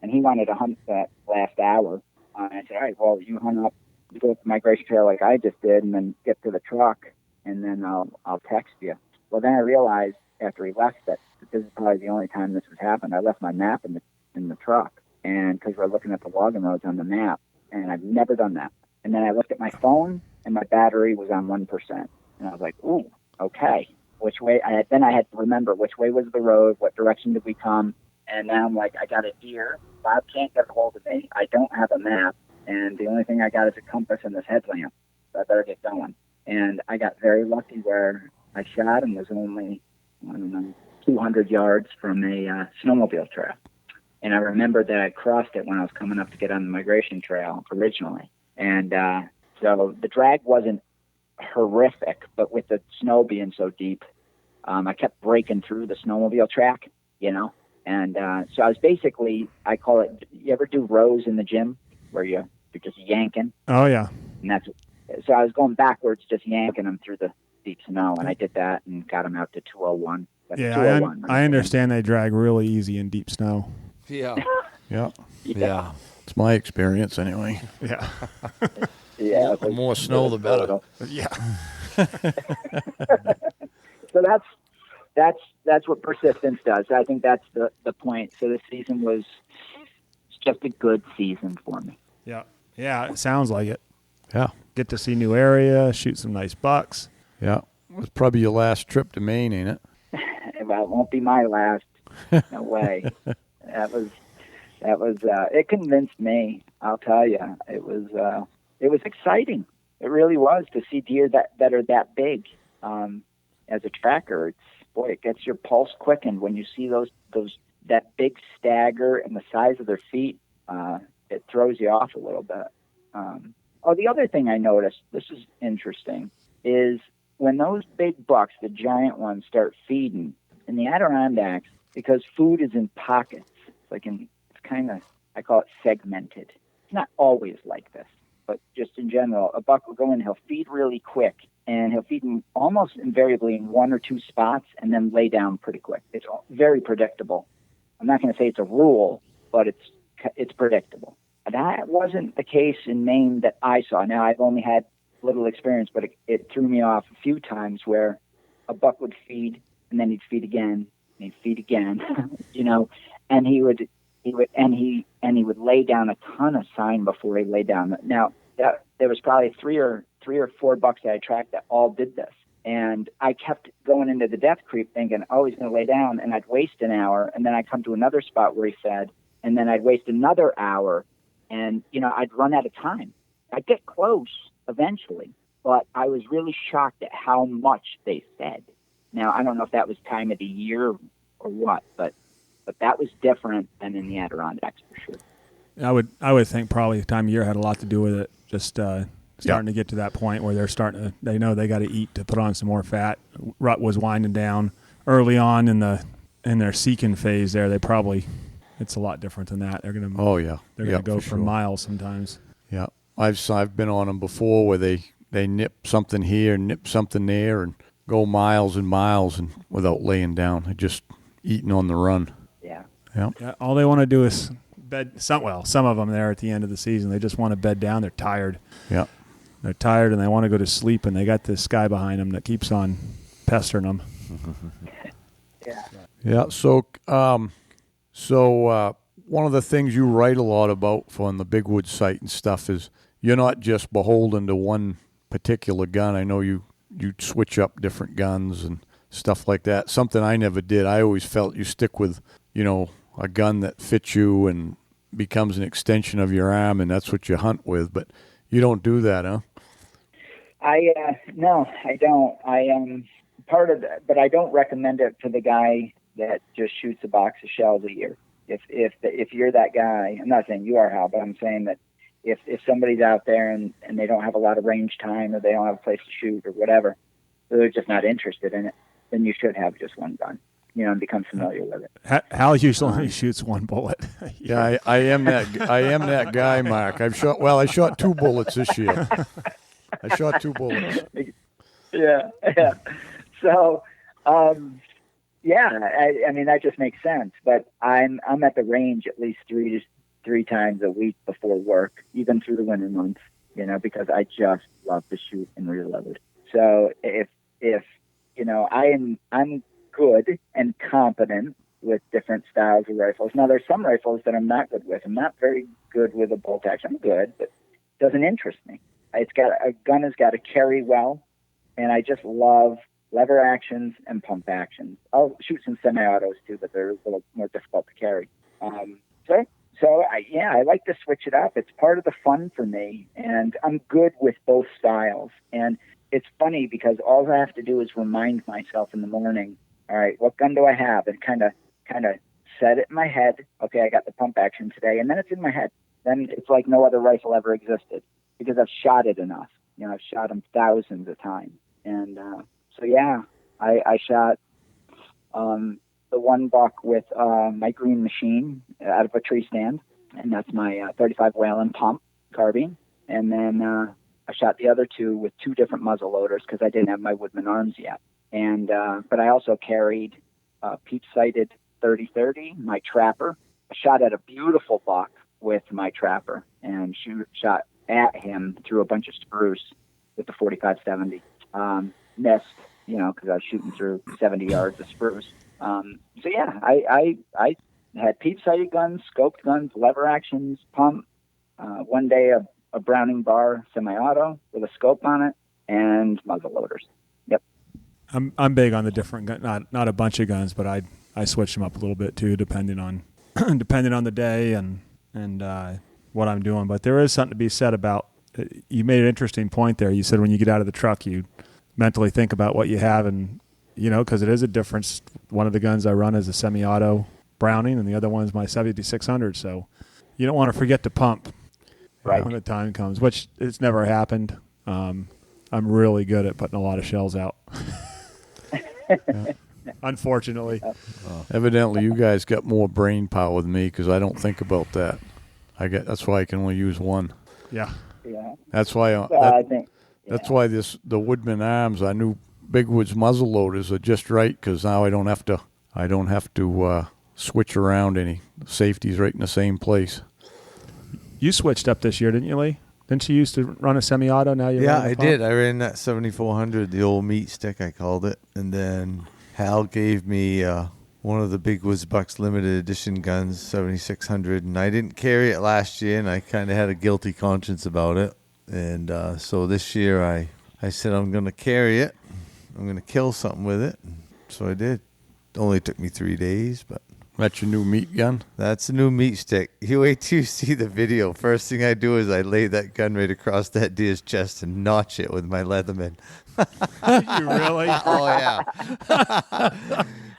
and he wanted to hunt that last hour. I said, "All right, well, you hunt up, you go up the migration trail like I just did, and then get to the truck, and then I'll text you." Well, then I realized after he left that this is probably the only time this has happened. I left my map in the truck, and because we're looking at the logging roads on the map, and I've never done that. And then I looked at my phone, and my battery was on 1%, and I was like, "Ooh, okay." Which way? I had to remember which way was the road, what direction did we come, and now I'm like, I got a deer. Bob can't get a hold of me. I don't have a map, and the only thing I got is a compass and this headlamp. So I better get going. And I got very lucky where I shot and was only, 200 yards from a snowmobile trail. And I remembered that I crossed it when I was coming up to get on the migration trail originally. And so the drag wasn't horrific, but with the snow being so deep, I kept breaking through the snowmobile track, And so I was basically, I call it, you ever do rows in the gym where you're just yanking? Oh, yeah. And so I was going backwards, just yanking them through the deep snow, and I did that and got them out to 201. Yeah, 201, I understand they drag really easy in deep snow. Yeah. Yeah. Yeah. It's my experience anyway. Yeah. Yeah. The more snow, the better. Yeah. So that's what persistence does. I think that's the point. So this season was just a good season for me. Yeah. Yeah, it sounds like it. Yeah. Get to see new area, shoot some nice bucks. Yeah. It was probably your last trip to Maine, ain't it? Well, it won't be my last. No way. That was it convinced me, I'll tell you. It was exciting. It really was to see deer that are that big. As a tracker, it gets your pulse quickened when you see that big stagger and the size of their feet. It throws you off a little bit. The other thing I noticed, this is interesting, is when those big bucks, the giant ones, start feeding in the Adirondacks, because food is in pockets. It's kind of, I call it segmented. It's not always like this, but just in general, a buck will go in, he'll feed really quick, and he'll feed almost invariably in one or two spots and then lay down pretty quick. It's very predictable. I'm not going to say it's a rule, but it's predictable. That wasn't the case in Maine that I saw. Now, I've only had little experience, but it threw me off a few times where a buck would feed, and then he'd feed again, and he'd feed again, and he would lay down a ton of sign before he laid down. Now, there was probably three or four bucks that I tracked that all did this. And I kept going into the death creep thinking, oh, he's going to lay down, and I'd waste an hour, and then I'd come to another spot where he fed, and then I'd waste another hour, and, I'd run out of time. I'd get close eventually, but I was really shocked at how much they fed. Now, I don't know if that was time of the year or what, but that was different than in the Adirondacks for sure. I would think probably the time of year had a lot to do with it. Just starting to get to that point where they know they got to eat to put on some more fat. Rut was winding down early on in their seeking phase there. It's a lot different than that. They're gonna they're gonna go for miles sometimes. Yeah, I've been on them before where they nip something here, nip something there, and go miles and miles and without laying down. They're just eating on the run. Yeah. All they want to do is bed. Some of them there at the end of the season, they just want to bed down. They're tired. Yeah. they're tired and they want to go to sleep, and they got this guy behind them that keeps on pestering them. Yeah. Yeah. So, one of the things you write a lot about on the Big Wood site and stuff is you're not just beholden to one particular gun. I know you switch up different guns and stuff like that. Something I never did. I always felt you stick with, a gun that fits you and becomes an extension of your arm, and that's what you hunt with. But you don't do that, huh? No, I don't. I am part of that, but I don't recommend it for the guy that just shoots a box of shells a year. If you're that guy, I'm not saying you are, Hal, but I'm saying that if somebody's out there and they don't have a lot of range time, or they don't have a place to shoot or whatever, they're just not interested in it, then you should have just one gun, and become familiar with it. Hal usually only shoots one bullet. Yeah, I am that guy, Mark. I shot 2 bullets this year. I shot 2 bullets. Yeah. So, I mean, that just makes sense. But I'm at the range at least three times a week before work, even through the winter months, because I just love to shoot and reload. So if I'm good and competent with different styles of rifles. Now, there's some rifles that I'm not good with. I'm not very good with a bolt action. I'm good, but it doesn't interest me. A gun has got to carry well, and I just love lever actions and pump actions. I'll shoot some semi-autos too, but they're a little more difficult to carry. So I like to switch it up. It's part of the fun for me, and I'm good with both styles. And it's funny because all I have to do is remind myself in the morning, all right, what gun do I have? And kind of set it in my head. Okay, I got the pump action today, and then it's in my head. Then it's like no other rifle ever existed because I've shot it enough. I've shot them thousands of times. And I shot the one buck with my green machine out of a tree stand, and that's my 35 Whalen pump carbine. And then I shot the other 2 with 2 different muzzle loaders because I didn't have my Woodman Arms yet. And but I also carried peep-sighted 30-30, my trapper. I shot at a beautiful buck with my trapper and shot at him through a bunch of spruce with the 45-70. Missed, because I was shooting through 70 yards of spruce. I had peep-sighted guns, scoped guns, lever actions, pump. One day a Browning bar semi-auto with a scope on it, and muzzle loaders. Yep. I'm big on the different gun, not a bunch of guns, but I switch them up a little bit too, depending on the day and what I'm doing. But there is something to be said about. You made an interesting point there. You said when you get out of the truck, you mentally think about what you have, and because it is a difference. One of the guns I run is a semi-auto Browning, and the other one is my 7600. So you don't want to forget to pump when the time comes, which it's never happened. I'm really good at putting a lot of shells out. Unfortunately. Evidently, you guys got more brain power than me because I don't think about that. That's why I can only use one. Yeah. That's why. That's why the Woodman Arms, our new Big Woods muzzle loaders, are just right because now I don't have to switch around any. The safety's right in the same place. You switched up this year, didn't you, Lee? Didn't you used to run a semi-auto? Now you I did. I ran that 7400, the old meat stick I called it, and then Hal gave me one of the Big Woods Bucks limited edition guns, 7600, and I didn't carry it last year, and I kind of had a guilty conscience about it. And so this year I said I'm going to carry it. I'm going to kill something with it. So I did. It only took me 3 days, but... That's your new meat gun? That's a new meat stick. You wait till you see the video. First thing I do is I lay that gun right across that deer's chest and notch it with my Leatherman. You really? Oh, yeah.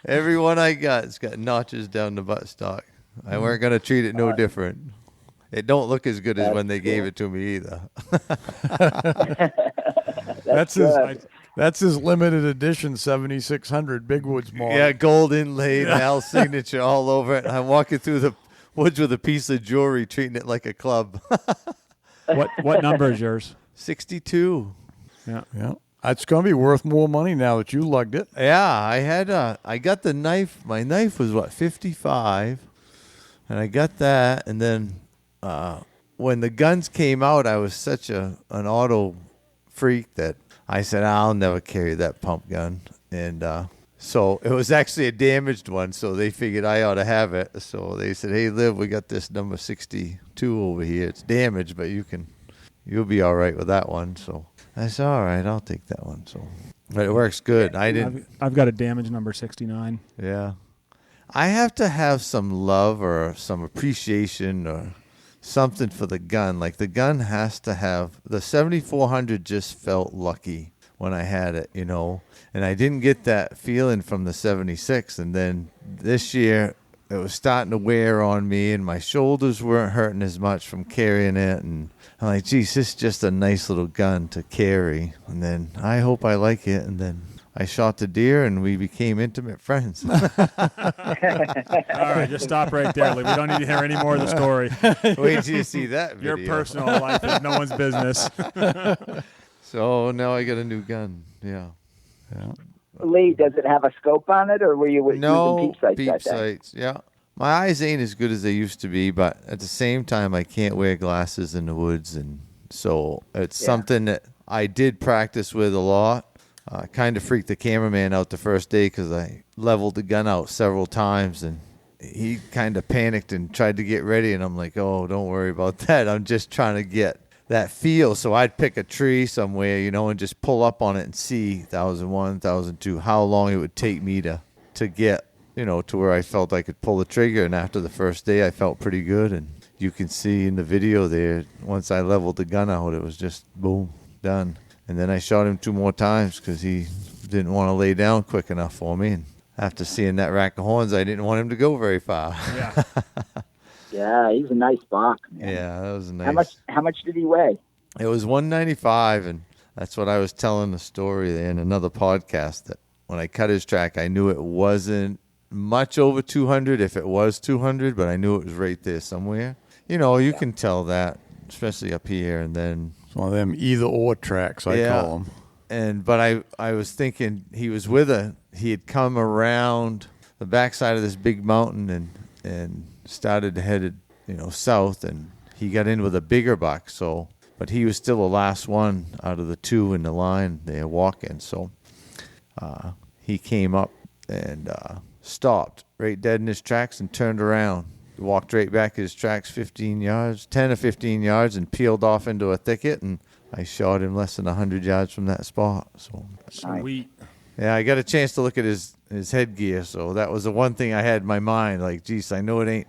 Every one I got, it's got notches down the buttstock. I weren't going to treat it no different. It don't look as good as when they gave it to me either. That's his limited edition 7600 Big Woods model. Yeah, gold inlaid, Hal's signature all over it. I'm walking through the woods with a piece of jewelry, treating it like a club. What number is yours? 62. Yeah. It's going to be worth more money now that you lugged it. Yeah, I got the knife. My knife was, 55? And I got that, and then when the guns came out, I was such an auto freak that I said, I'll never carry that pump gun. And so it was actually a damaged one, so they figured I ought to have it. So they said, hey, Liv, we got this number 62 over here. It's damaged, but you'll be all right with that one. So I said, all right, I'll take that one. So, but it works good. I've got a damage number 69. Yeah. I have to have some love or some appreciation or something for the gun. Like the gun has to have, the 7400 just felt lucky when I had it, you know, and I didn't get that feeling from the 76. And then this year it was starting to wear on me and my shoulders weren't hurting as much from carrying it. And I'm like, geez, this is just a nice little gun to carry. And then I hope I like it. And then I shot the deer and we became intimate friends. All right, just stop right there, Lee. We don't need to hear any more of the story. Wait till you see that video. Your personal life is no one's business. So now I got a new gun. Yeah. Lee, does it have a scope on it, or were you No, using peep sights peep that day? sights. Yeah. My eyes ain't as good as they used to be, but at the same time, I can't wear glasses in the woods. And so it's something that I did practice with a lot. Kind of freaked the cameraman out the first day because I leveled the gun out several times and he kind of panicked and tried to get ready. And I'm like, oh, don't worry about that. I'm just trying to get that feel. So I'd pick a tree somewhere, you know, and just pull up on it and see 1001, 1002, how long it would take me to get, you know, to where I felt I could pull the trigger. And after the first day, I felt pretty good. And you can see in the video there, once I leveled the gun out, it was just boom, done. And then I shot him 2 more times because he didn't want to lay down quick enough for me. And after seeing that rack of horns, I didn't want him to go very far. Yeah. Yeah, he's a nice buck, man. Yeah, that was nice. How much did he weigh? It was 195, and that's what I was telling the story there in another podcast, that when I cut his track, I knew it wasn't much over 200 if it was 200, but I knew it was right there somewhere. You know, you can tell that, especially up here, and then... It's one of them either-or tracks, I call them. But I was thinking he was he had come around the backside of this big mountain and started headed, you know, south, and he got in with a bigger buck. So, but he was still the last one out of the 2 in the line there walking. So he came up and stopped right dead in his tracks and turned around. Walked right back his tracks 10 or 15 yards, and peeled off into a thicket, and I shot him less than 100 yards from that spot. So Sweet. yeah, I got a chance to look at his headgear, so that was the one thing I had in my mind. Like, geez, I know it ain't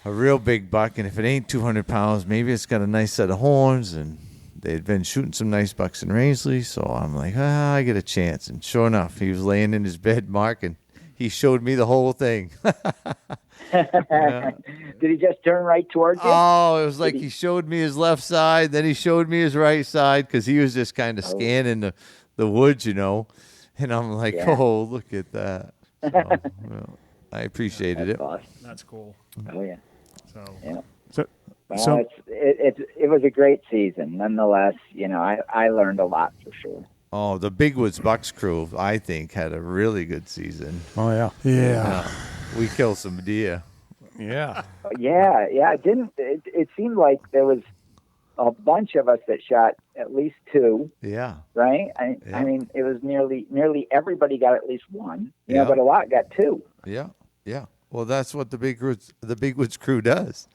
a real big buck, and if it ain't 200 pounds, maybe it's got a nice set of horns, and they'd been shooting some nice bucks in Rangeley, so I'm like, I get a chance. And sure enough, he was laying in his bed, Mark, and he showed me the whole thing. Yeah. Did he just turn right towards you? Oh, it was like he showed me his left side, then he showed me his right side, because he was just kind of scanning the woods, you know. And I'm like, oh, look at that. So, well, I appreciated it. Awesome. That's cool. Oh, yeah. So It was a great season. Nonetheless, you know, I learned a lot for sure. Oh, the Big Woods Bucks crew, I think, had a really good season. Oh, yeah. Yeah. We killed some deer. Yeah. Yeah. It seemed like there was a bunch of us that shot at least 2. Yeah. Right. I mean, it was nearly everybody got at least 1. Yeah. But a lot got 2. Yeah. Yeah. Well, that's what the Big Woods crew does.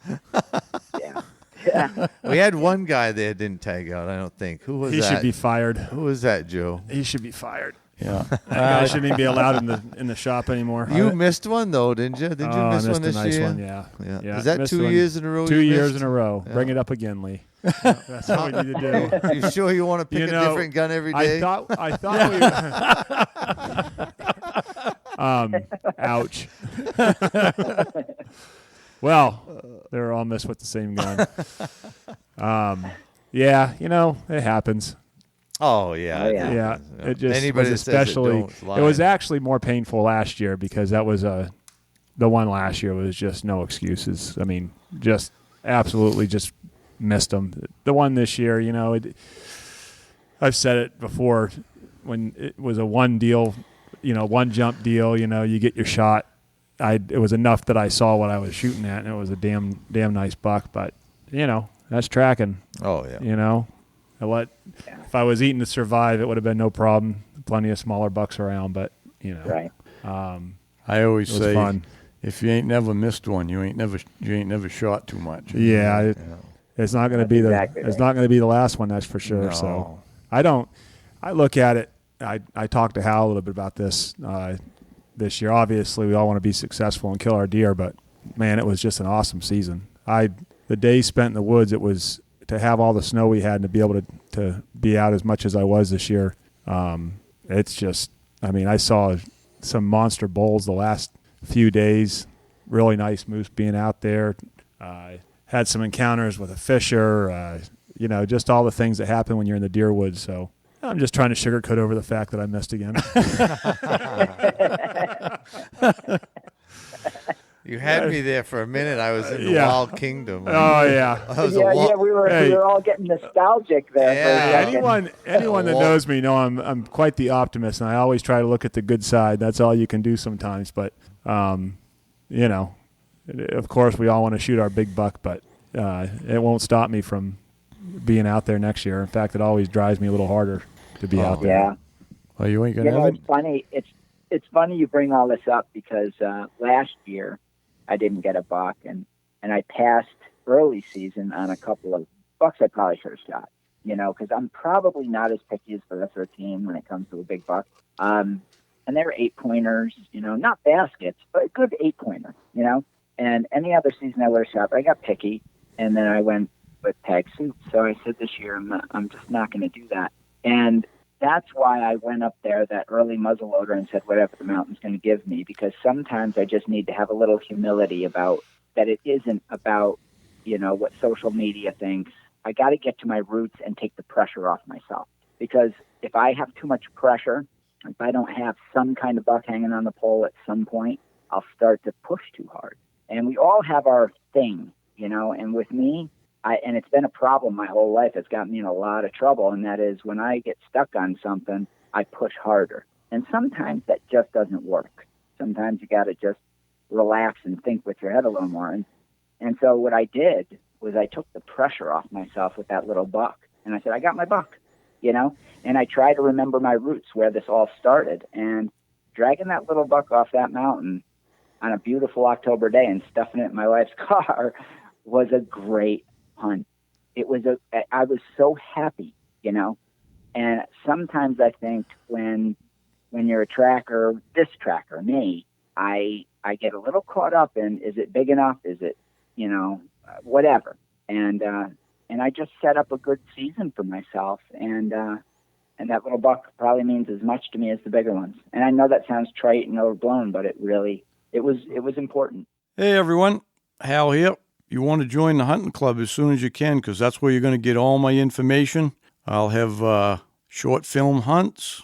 Yeah. Yeah. We had one guy there didn't tag out, I don't think. Who was that? He should be fired. Who was that, Joe? He should be fired. Yeah. That guy shouldn't even be allowed in the shop anymore. You missed one, though, didn't you? Did you miss I missed one this a nice year? one, yeah. Is that Missed 2 one. years in a row? 2 you years missed? in a row. Yeah. Bring it up again, Lee. That's what we need to do. You sure you want to pick a different gun every day? I thought we. Ouch. Well, they were all missed with the same gun. Yeah, you know, it happens. Oh, yeah. Oh, yeah. Yeah, it just Anybody was that says it especially. don't, It was actually more painful last year because that was the one last year was just no excuses. I mean, just absolutely just missed them. The one this year, you know, I've said it before when it was a one deal, you know, one jump deal. You know, you get your shot. It was enough that I saw what I was shooting at, and it was a damn nice buck. But you know, that's tracking. Oh, yeah. You know, If I was eating to survive, it would have been no problem. Plenty of smaller bucks around, but Right. I always it was say, fun. if you ain't never missed one, you ain't never shot too much. Yeah, it's not going to be exactly it's right. not going to be the last one, that's for sure. No. So I look at it. I talked to Hal a little bit about this year. Obviously, we all want to be successful and kill our deer, but man, it was just an awesome season. The days spent in the woods, it was to have all the snow we had and to be able to be out as much as I was this year. It's just, I saw some monster bulls the last few days. Really nice moose being out there. Had some encounters with a fisher. Just all the things that happen when you're in the deer woods. So I'm just trying to sugarcoat over the fact that I missed again. You had me there for a minute. I was in the Wild Kingdom. Oh yeah. We were all getting nostalgic there. Yeah. Anyone that knows me know I'm quite the optimist, and I always try to look at the good side. That's all you can do sometimes. But of course, we all want to shoot our big buck, but it won't stop me from being out there next year. In fact, it always drives me a little harder to be out there. Yeah. Well, you ain't gonna have it. It's funny. It's funny you bring all this up because last year I didn't get a buck, and I passed early season on a couple of bucks I probably should have shot. Because I'm probably not as picky as the rest of the team when it comes to a big buck. And they were 8-pointers, not baskets, but a good 8-pointer, And any other season I would have shot, but I got picky, and then I went with tag suits. So I said this year I'm just not going to do that. And that's why I went up there that early muzzleloader and said whatever the mountain's going to give me, because sometimes I just need to have a little humility about that. It isn't about, what social media thinks. I got to get to my roots and take the pressure off myself, because if I have too much pressure, if I don't have some kind of buck hanging on the pole at some point, I'll start to push too hard. And we all have our thing, and with me, and it's been a problem my whole life. It's gotten me in a lot of trouble, and that is when I get stuck on something, I push harder. And sometimes that just doesn't work. Sometimes you got to just relax and think with your head a little more. And so what I did was I took the pressure off myself with that little buck. And I said, I got my buck, and I try to remember my roots, where this all started. And dragging that little buck off that mountain on a beautiful October day and stuffing it in my wife's car was a great hunt. I was so happy, and sometimes I think when you're a tracker, me, I get a little caught up in, is it big enough? Is it, whatever. And I just set up a good season for myself. And that little buck probably means as much to me as the bigger ones. And I know that sounds trite and overblown, but it was important. Hey everyone, Hal here. You want to join the hunting club as soon as you can, because that's where you're going to get all my information. I'll have short film hunts,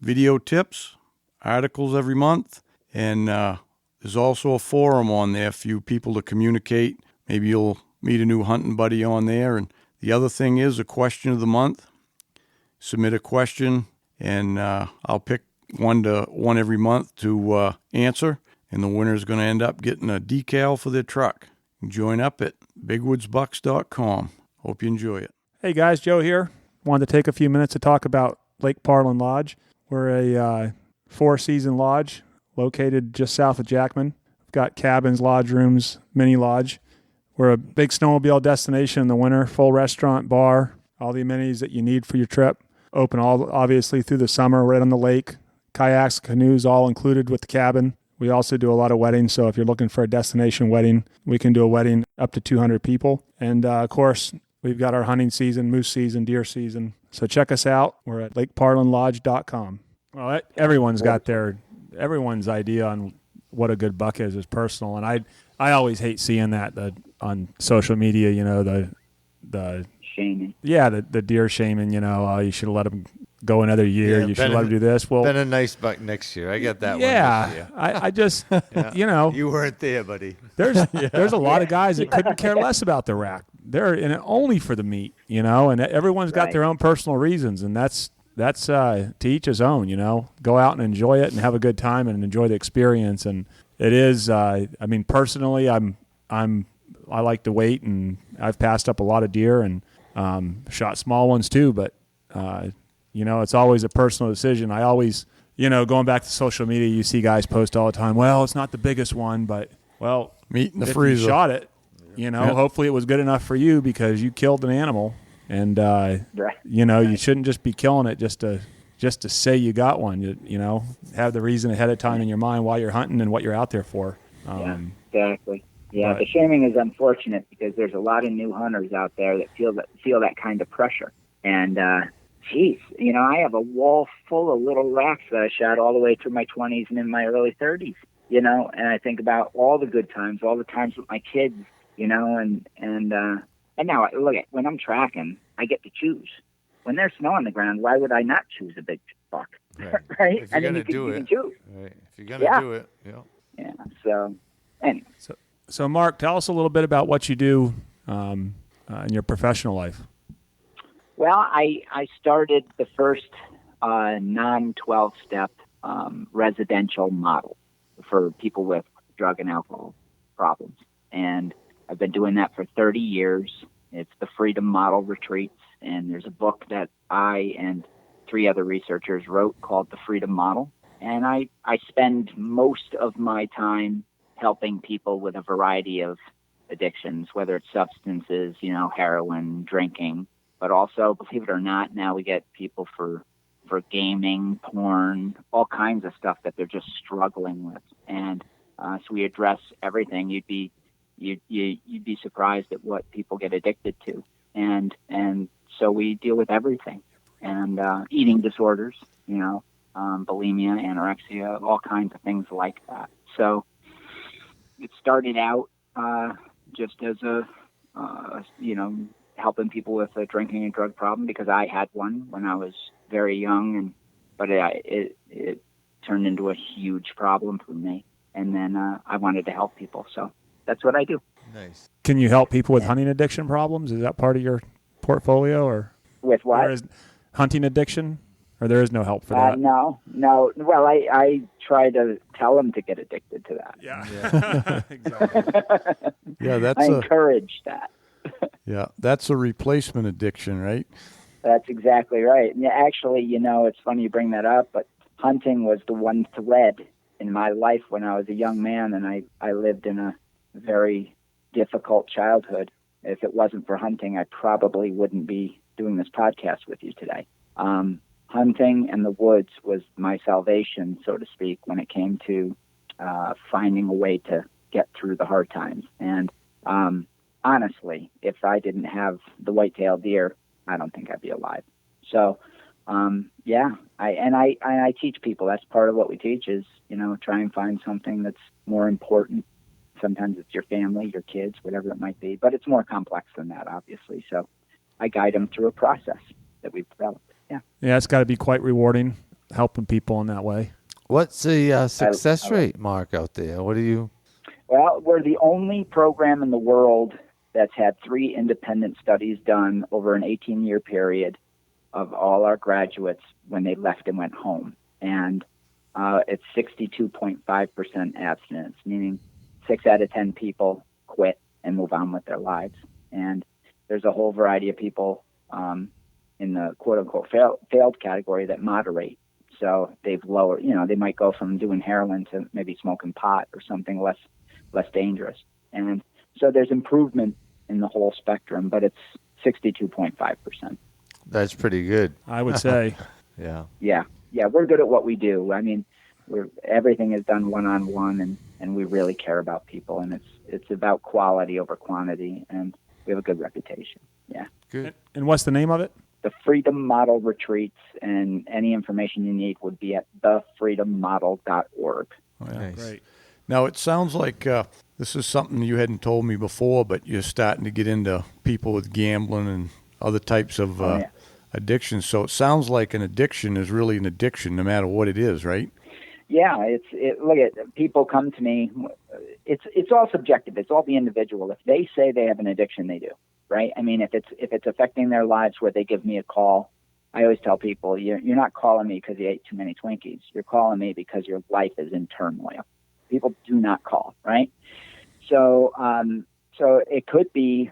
video tips, articles every month, and there's also a forum on there for you people to communicate. Maybe you'll meet a new hunting buddy on there. And the other thing is a question of the month. Submit a question, and I'll pick one every month to answer, and the winner's going to end up getting a decal for their truck. Join up at bigwoodsbucks.com. Hope you enjoy it. Hey guys, Joe here. Wanted to take a few minutes to talk about Lake Parlin Lodge. We're a 4-season lodge located just south of Jackman. We've got cabins, lodge rooms, mini lodge. We're a big snowmobile destination in the winter, full restaurant, bar, all the amenities that you need for your trip. Open obviously through the summer, right on the lake. Kayaks, canoes, all included with the cabin. We also do a lot of weddings, so if you're looking for a destination wedding, we can do a wedding up to 200 people. And, of course, we've got our hunting season, moose season, deer season. So check us out. We're at lakeparlinlodge.com. Well, everyone's got everyone's idea on what a good buck is personal, and I always hate seeing that on social media, the Shaming. Yeah, the deer shaming, you should have let them go another year. You should let them do this. Well, been a nice buck next year. I got that one this year. I just, You weren't there, buddy. There's a lot of guys that couldn't care less about the rack. They're in it only for the meat, and everyone's got their own personal reasons, and that's to each his own, Go out and enjoy it and have a good time and enjoy the experience. And it is, personally, I like to wait, and I've passed up a lot of deer, and Shot small ones too, but it's always a personal decision. I always, going back to social media, you see guys post all the time, well, it's not the biggest one, but meat in the if freezer. you shot it, hopefully it was good enough for you because you killed an animal, and you shouldn't just be killing it just to say you got one. You have the reason ahead of time in your mind why you're hunting and what you're out there for. Exactly. Yeah, the shaming is unfortunate because there's a lot of new hunters out there that feel that kind of pressure. And I have a wall full of little racks that I shot all the way through my 20s and in my early 30s. And I think about all the good times, all the times with my kids. And now look at when I'm tracking, I get to choose. When there's snow on the ground, why would I not choose a big buck? Right? If you're going to do it. Right. If you're going to do it. Yeah. Yeah. So, anyway. So, Mark, tell us a little bit about what you do in your professional life. Well, I started the first non-12-step residential model for people with drug and alcohol problems. And I've been doing that for 30 years. It's the Freedom Model Retreats. And there's a book that I and 3 other researchers wrote called The Freedom Model. And I spend most of my time helping people with a variety of addictions, whether it's substances, heroin, drinking, but also, believe it or not, now we get people for gaming, porn, all kinds of stuff that they're just struggling with. And so we address everything. You'd be surprised at what people get addicted to. And so we deal with everything. And eating disorders, bulimia, anorexia, all kinds of things like that. So it started out just as helping people with a drinking and drug problem because I had one when I was very young, but it turned into a huge problem for me. And then I wanted to help people, so that's what I do. Nice. Can you help people with hunting addiction problems? Is that part of your portfolio, or with what? Or is hunting addiction, or there is no help for that? No. Well, I try to tell them to get addicted to that. Yeah. Exactly. Yeah, I encourage that. Yeah, that's a replacement addiction, right? That's exactly right. And actually, it's funny you bring that up, but hunting was the one thread in my life when I was a young man, and I lived in a very difficult childhood. If it wasn't for hunting, I probably wouldn't be doing this podcast with you today. Hunting and the woods was my salvation, so to speak, when it came to finding a way to get through the hard times. And honestly, if I didn't have the white-tailed deer, I don't think I'd be alive. So, I teach people. That's part of what we teach is, try and find something that's more important. Sometimes it's your family, your kids, whatever it might be. But it's more complex than that, obviously. So I guide them through a process that we've developed. Yeah. Yeah, it's got to be quite rewarding helping people in that way. What's the success rate, Mark, out there? What do you... Well, we're the only program in the world that's had 3 independent studies done over an 18-year period of all our graduates when they left and went home. And it's 62.5% abstinence, meaning 6 out of 10 people quit and move on with their lives. And there's a whole variety of people in the quote-unquote failed category that moderate. So they've lowered, they might go from doing heroin to maybe smoking pot or something less dangerous. And so there's improvement in the whole spectrum, but it's 62.5%. That's pretty good, I would say. Yeah. Yeah, we're good at what we do. I mean, everything is done one-on-one, and we really care about people, and it's about quality over quantity, and we have a good reputation. Yeah. Good. And what's the name of it? The Freedom Model Retreats, and any information you need would be at thefreedommodel.org. Oh, yeah. Nice. Great. Now, it sounds like this is something you hadn't told me before, but you're starting to get into people with gambling and other types of addictions. So it sounds like an addiction is really an addiction no matter what it is, right? Yeah, look at people come to me. It's all subjective. It's all the individual. If they say they have an addiction, they do, right? I mean, if it's affecting their lives where they give me a call, I always tell people, you're not calling me because you ate too many Twinkies. You're calling me because your life is in turmoil. People do not call, right? So it could be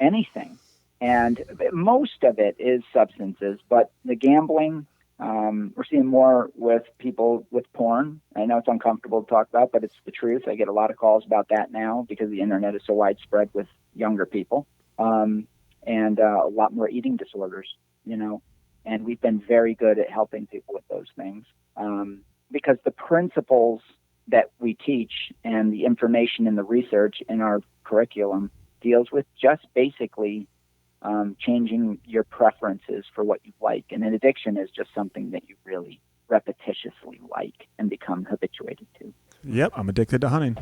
anything. And most of it is substances, but the gambling, we're seeing more with people with porn. I know it's uncomfortable to talk about, but it's the truth. I get a lot of calls about that now because the internet is so widespread with younger people, and a lot more eating disorders, and we've been very good at helping people with those things, because the principles that we teach and the information and the research in our curriculum deals with just basically changing your preferences for what you like. And an addiction is just something that you really repetitiously like and become habituated to. Yep, I'm addicted to hunting.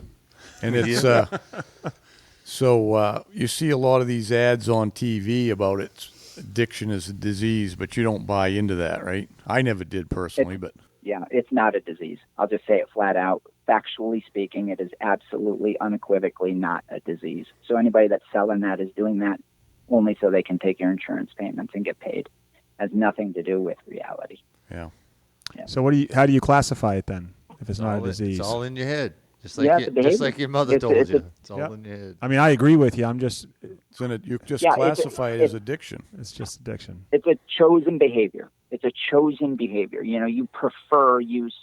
And it's so you see a lot of these ads on TV about addiction is a disease, but you don't buy into that, right? I never did personally, but yeah, it's not a disease. I'll just say it flat out. Factually speaking, it is absolutely unequivocally not a disease. So anybody that's selling that is doing that only so they can take your insurance payments and get paid. Has nothing to do with reality. Yeah. So how do you classify it then if it's not a disease? It's all in your head. Just like your mother told you. It's all in your head. I mean, I agree with you. I'm just you just classify it as addiction. It's just addiction. It's a chosen behavior. It's a chosen behavior. You prefer use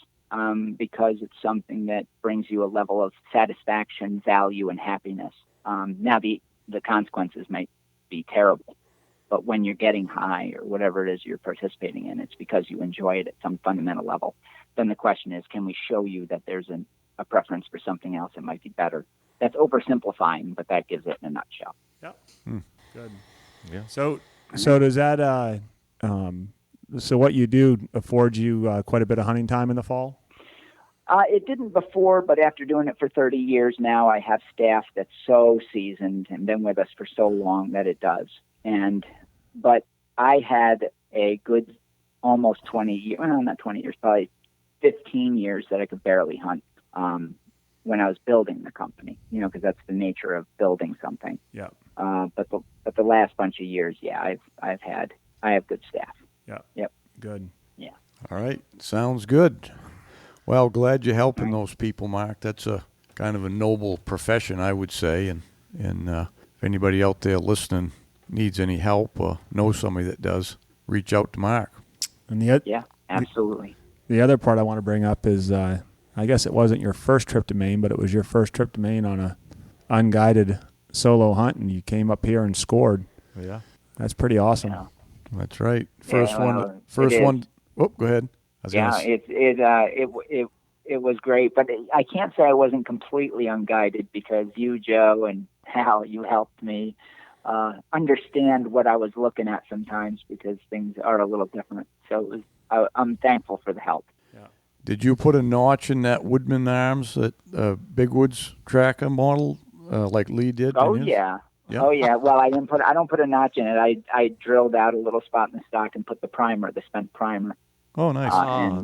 because it's something that brings you a level of satisfaction, value, and happiness. Now the consequences might be terrible, but when you're getting high or whatever it is you're participating in, it's because you enjoy it at some fundamental level. Then the question is, can we show you that there's a preference for something else that might be better? That's oversimplifying, but that gives it in a nutshell. Yep. Good. Yeah. So does that so what you do affords you quite a bit of hunting time in the fall? It didn't before, but after doing it for 30 years now, I have staff that's so seasoned and been with us for so long that it does. But I had a good almost 20 years, well, not 20 years, probably 15 years that I could barely hunt when I was building the company, because that's the nature of building something. Yeah. But the last bunch of years, yeah, I have good staff. Yeah. Yep. Good. Yeah. All right. Sounds good. Well, glad you're helping those people, Mark. That's a kind of a noble profession, I would say. And if anybody out there listening needs any help or knows somebody that does, reach out to Mark. And yeah, absolutely. The other part I want to bring up is, I guess it wasn't your first trip to Maine, but it was your first trip to Maine on a unguided solo hunt, and you came up here and scored. Yeah. That's pretty awesome. Yeah. That's right. First one. Oh, go ahead. It was great, but I can't say I wasn't completely unguided because you, Joe, and Hal, you helped me understand what I was looking at sometimes because things are a little different. So I'm thankful for the help. Yeah. Did you put a notch in that Woodman Arms, that Big Woods tracker model, like Lee did? Oh yeah. Yeah. Oh yeah. Well, I don't put a notch in it. I drilled out a little spot in the stock and put the spent primer. Oh, nice.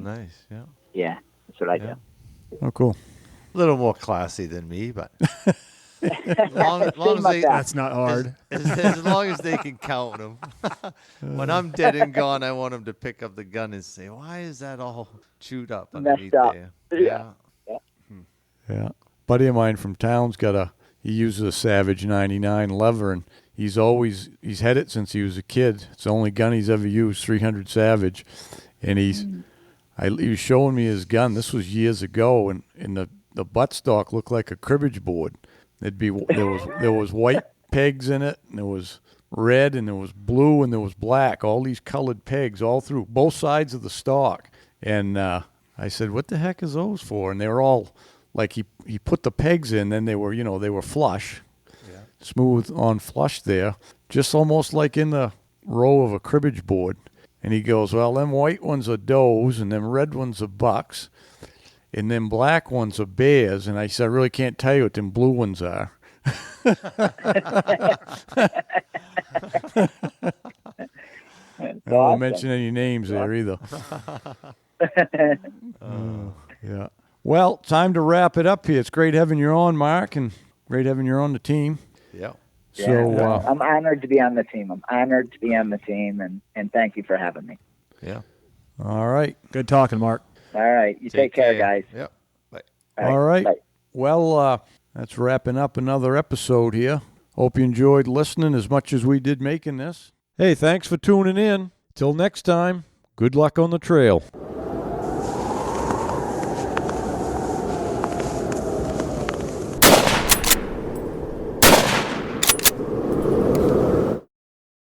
Nice. Yeah. Yeah, that's what I do. Oh, cool. A little more classy than me, but long as they, that's not hard. As long as they can count them. When I'm dead and gone, I want them to pick up the gun and say, "Why is that all chewed up underneath up there?" Yeah. Buddy of mine from town's he uses a Savage 99 lever, and he's had it since he was a kid. It's the only gun he's ever used, 300 Savage. And he was showing me his gun. This was years ago, and the buttstock looked like a cribbage board. There was white pegs in it, and there was red, and there was blue, and there was black. All these colored pegs all through both sides of the stock. And I said, "What the heck is those for?" And they were all like he put the pegs in, then they were flush, smooth on flush there, just almost like in the row of a cribbage board. And he goes, "Well, them white ones are does, and them red ones are bucks, and them black ones are bears." And I said, "I really can't tell you what them blue ones are." I won't mention any names there either. Yeah. Well, time to wrap it up here. It's great having you on, Mark, and great having you on the team. Yeah. So I'm honored to be on the team. And thank you for having me. Yeah. All right. Good talking, Mark. All right. You take care, guys. Yep. Bye. All right. Bye. Well, that's wrapping up another episode here Hope you enjoyed listening as much as we did making this. Hey, thanks for tuning in. Till next time, good luck on the trail.